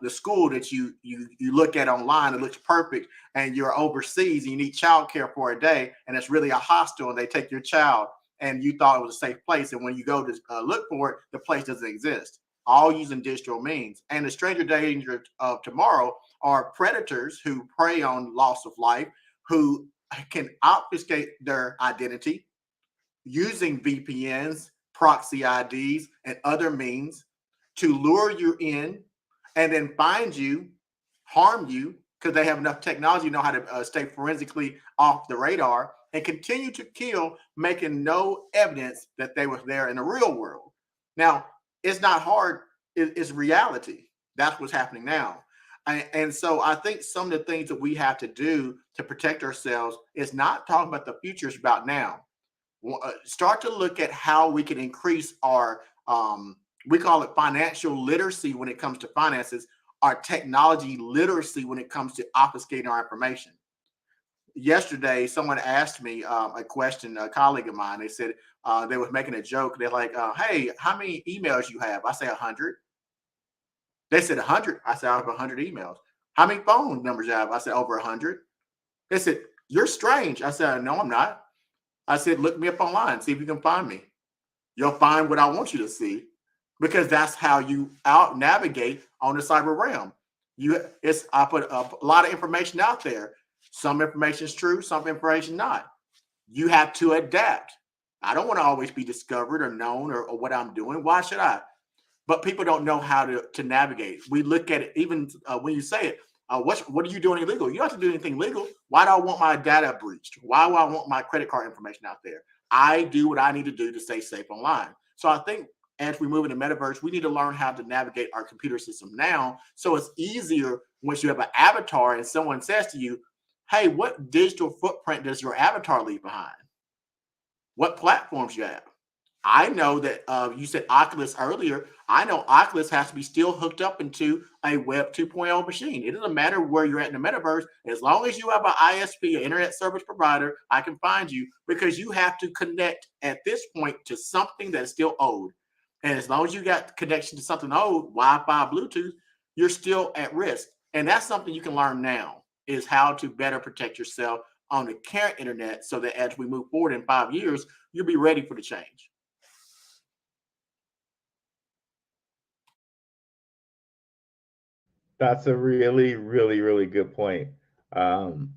school that you look at online. It looks perfect, and you're overseas and you need childcare for a day, and it's really a hostel, and they take your child, and you thought it was a safe place, and when you go to look for it, the place doesn't exist. All using digital means. And the stranger danger of tomorrow are predators who prey on loss of life, who can obfuscate their identity using VPNs, proxy IDs, and other means to lure you in and then find you, harm you, because they have enough technology, know how to stay forensically off the radar, and continue to kill, making no evidence that they were there in the real world. Now, it's not hard, it's reality. That's what's happening now. And so I think some of the things that we have to do to protect ourselves is not talking about the future, it's about now. Start to look at how we can increase our, we call it financial literacy when it comes to finances, our technology literacy when it comes to obfuscating our information. Yesterday, someone asked me a question, a colleague of mine. They said they was making a joke. They're like, "Hey, how many emails you have?" I say 100. They said 100. I said I have 100 emails. How many phone numbers you have? I said over 100. They said you're strange. I said no, I'm not. I said look me up online, see if you can find me. You'll find what I want you to see, because that's how you out navigate on the cyber realm. I put a lot of information out there. Some information is true, some information not. You have to adapt. I don't want to always be discovered or known or what I'm doing. Why should I? But people don't know how to navigate. We look at it, even when you say it, what are you doing illegal? You don't have to do anything legal. Why do I want my data breached? Why do I want my credit card information out there? I do what I need to do to stay safe online. So I think as we move into metaverse, we need to learn how to navigate our computer system now. So it's easier once you have an avatar and someone says to you, hey, what digital footprint does your avatar leave behind? What platforms you have? I know that you said Oculus earlier. I know Oculus has to be still hooked up into a Web 2.0 machine. It doesn't matter where you're at in the metaverse. As long as you have an ISP, an internet service provider, I can find you, because you have to connect at this point to something that is still old. And as long as you got connection to something old, Wi-Fi, Bluetooth, you're still at risk. And that's something you can learn now, is how to better protect yourself on the current internet, so that as we move forward in 5 years, you'll be ready for the change. That's a really, really, really good point. Um,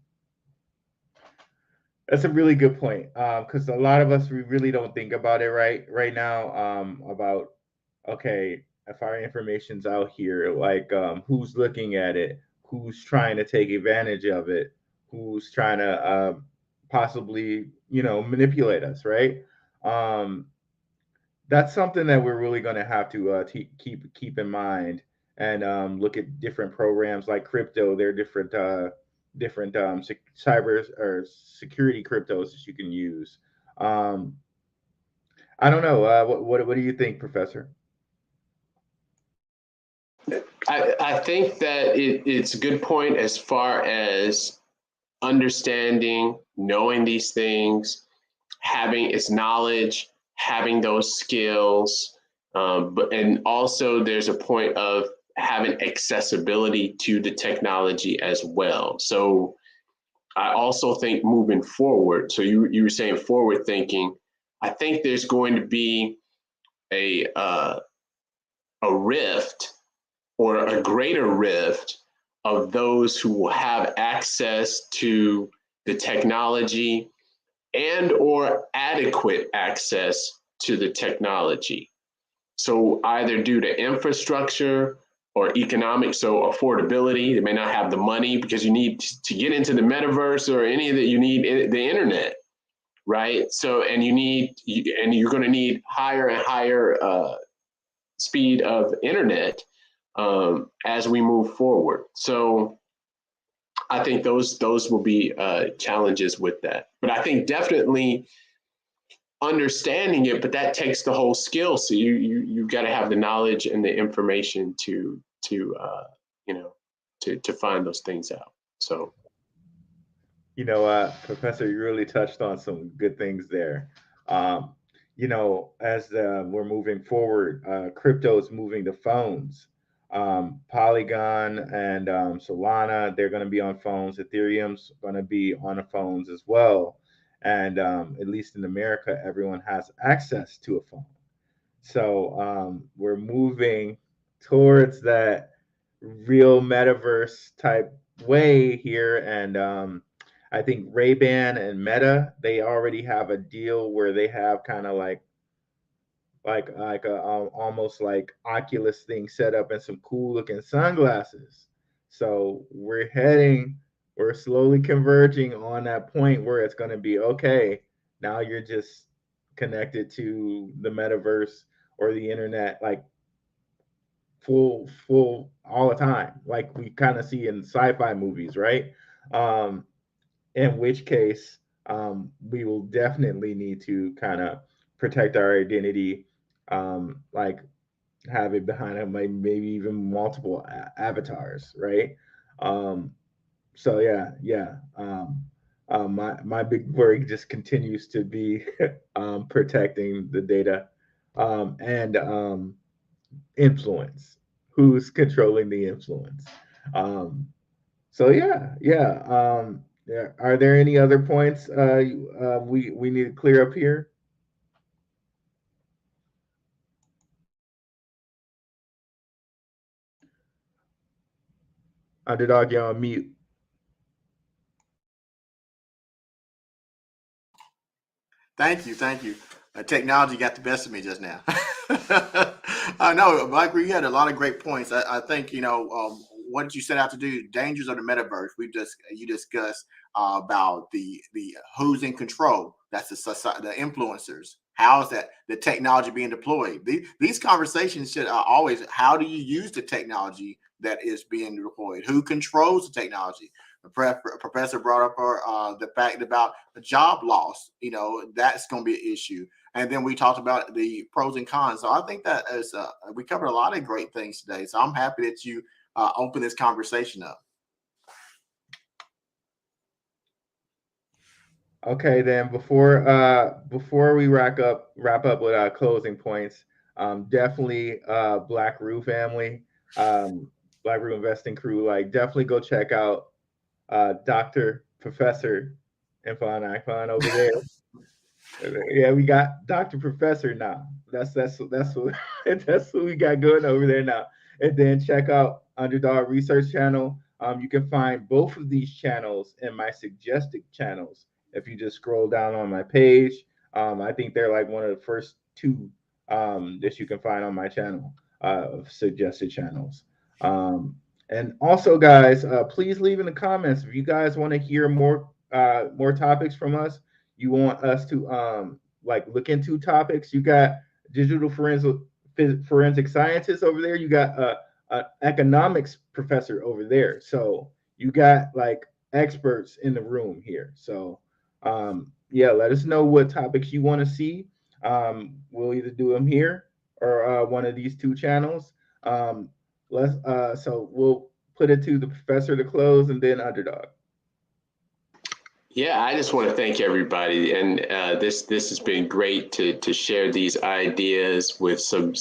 that's a really good point, because a lot of us, we really don't think about it right now, about, okay, if our information's out here, like, who's looking at it, who's trying to take advantage of it, who's trying to possibly, manipulate us, right? Um, that's something that we're really going to have to keep in mind, and look at different programs like crypto. There are different cyber or security cryptos that you can use. Um, I don't know. What do you think, Professor? I think that it's a good point as far as understanding, knowing these things, having its knowledge, having those skills, and also there's a point of having accessibility to the technology as well. So I also think moving forward, so you were saying forward thinking, I think there's going to be a uh, a rift, or a greater rift, of those who will have access to the technology and or adequate access to the technology. So either due to infrastructure or economic, so affordability, they may not have the money because you need to get into the metaverse or any of that, you need the internet, right? So, and you're going to need higher and higher speed of internet as we move forward. So I think those will be challenges with that. But I think definitely understanding it, but that takes the whole skill. So you've got to have the knowledge and the information to find those things out. So, Professor, you really touched on some good things there. As we're moving forward, crypto is moving to phones. Polygon and Solana, they're going to be on phones. Ethereum's going to be on the phones as well. And at least in America, everyone has access to a phone. So we're moving towards that real metaverse type way here. And I think Ray-Ban and Meta, they already have a deal where they have kind of like a almost like Oculus thing set up and some cool looking sunglasses. So we're slowly converging on that point where it's going to be okay. Now you're just connected to the metaverse or the internet, like full all the time, like we kind of see in sci-fi movies, right? In which case, we will definitely need to kind of protect our identity, like have it behind it, maybe even multiple avatars, right? So yeah. My big worry just continues to be protecting the data and influence. Who's controlling the influence? So yeah. Are there any other points we need to clear up here? Underdog, you're on mute. Thank you. Technology got the best of me just now. I know, BlackRue, you had a lot of great points. I think what did you set out to do? Dangers of the metaverse. You discussed about the who's in control. That's the influencers. How is that the technology being deployed? These conversations should always. How do you use the technology that is being deployed? Who controls the technology? The professor brought up the fact about the job loss. That's going to be an issue. And then we talked about the pros and cons. So I think that is we covered a lot of great things today. So I'm happy that you open this conversation up. Okay, then before we wrap up with our closing points, definitely BlackRue family, BlackRue investing crew, like definitely go check out Dr. Professor Infon over there. Yeah, we got Dr. Professor now. That's what that's what we got going over there now. And then check out Underdog Research Channel. You can find both of these channels in my suggested channels. If you just scroll down on my page, I think they're like one of the first two that you can find on my channel of suggested channels. And also, guys, please leave in the comments if you guys want to hear more topics from us. You want us to like look into topics. You got digital forensic scientists over there. You got an economics professor over there. So you got like experts in the room here. So yeah, let us know what topics you want to see. We'll either do them here or one of these two channels. So we'll put it to the professor to close and then Underdog. Yeah, I just want to thank everybody, and this has been great to share these ideas with some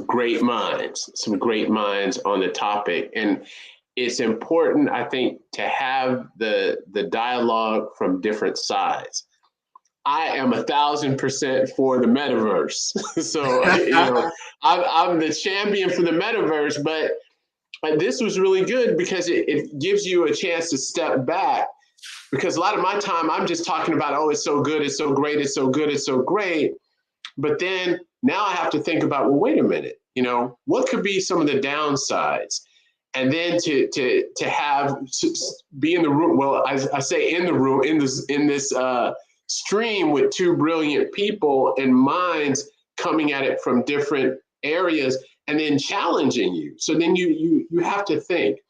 great minds, on the topic. And it's important, I think, to have the dialogue from different sides. I am 1,000% for the metaverse, so I'm the champion for the metaverse. But this was really good because it gives you a chance to step back. Because a lot of my time, I'm just talking about, oh, it's so good, it's so great, it's so good, it's so great. But then now I have to think about, well, wait a minute, you know, what could be some of the downsides? And then to have be in the room. Well, I say in the room in this stream with two brilliant people and minds coming at it from different areas, and then challenging you. So then you have to think.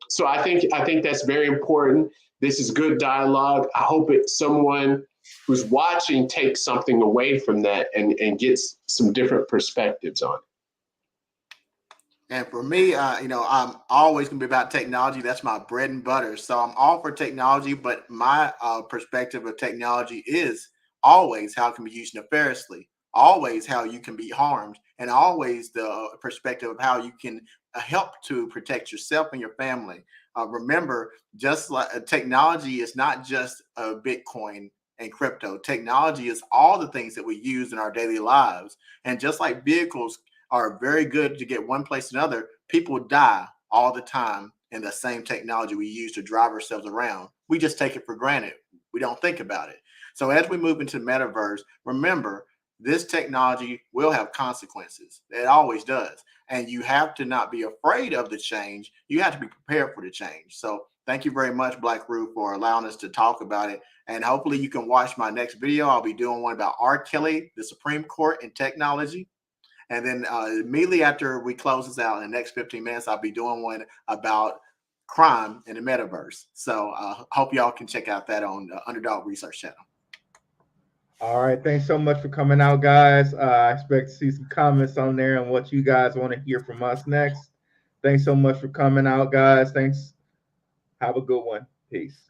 So I think that's very important. This is good dialogue. I hope someone who's watching takes something away from that and gets some different perspectives on it. And for me, you know, I'm always going to be about technology. That's my bread and butter. So I'm all for technology, but my perspective of technology is always how it can be used nefariously, always how you can be harmed, and always the perspective of how you can help to protect yourself and your family. Remember, just like technology is not just Bitcoin and crypto. Technology is all the things that we use in our daily lives. And just like vehicles are very good to get one place to another, people die all the time in the same technology we use to drive ourselves around. We just take it for granted. We don't think about it. So as we move into the metaverse, remember, this technology will have consequences. It always does. And you have to not be afraid of the change. You have to be prepared for the change. So thank you very much, BlackRue, for allowing us to talk about it. And hopefully you can watch my next video. I'll be doing one about R. Kelly, the Supreme Court, and technology. And then immediately after we close this out in the next 15 minutes, I'll be doing one about crime in the metaverse. So hope y'all can check out that on the Underdog Research Channel. All right. Thanks so much for coming out, guys. I expect to see some comments on there and what you guys want to hear from us next. Thanks so much for coming out, guys. Thanks. Have a good one. Peace.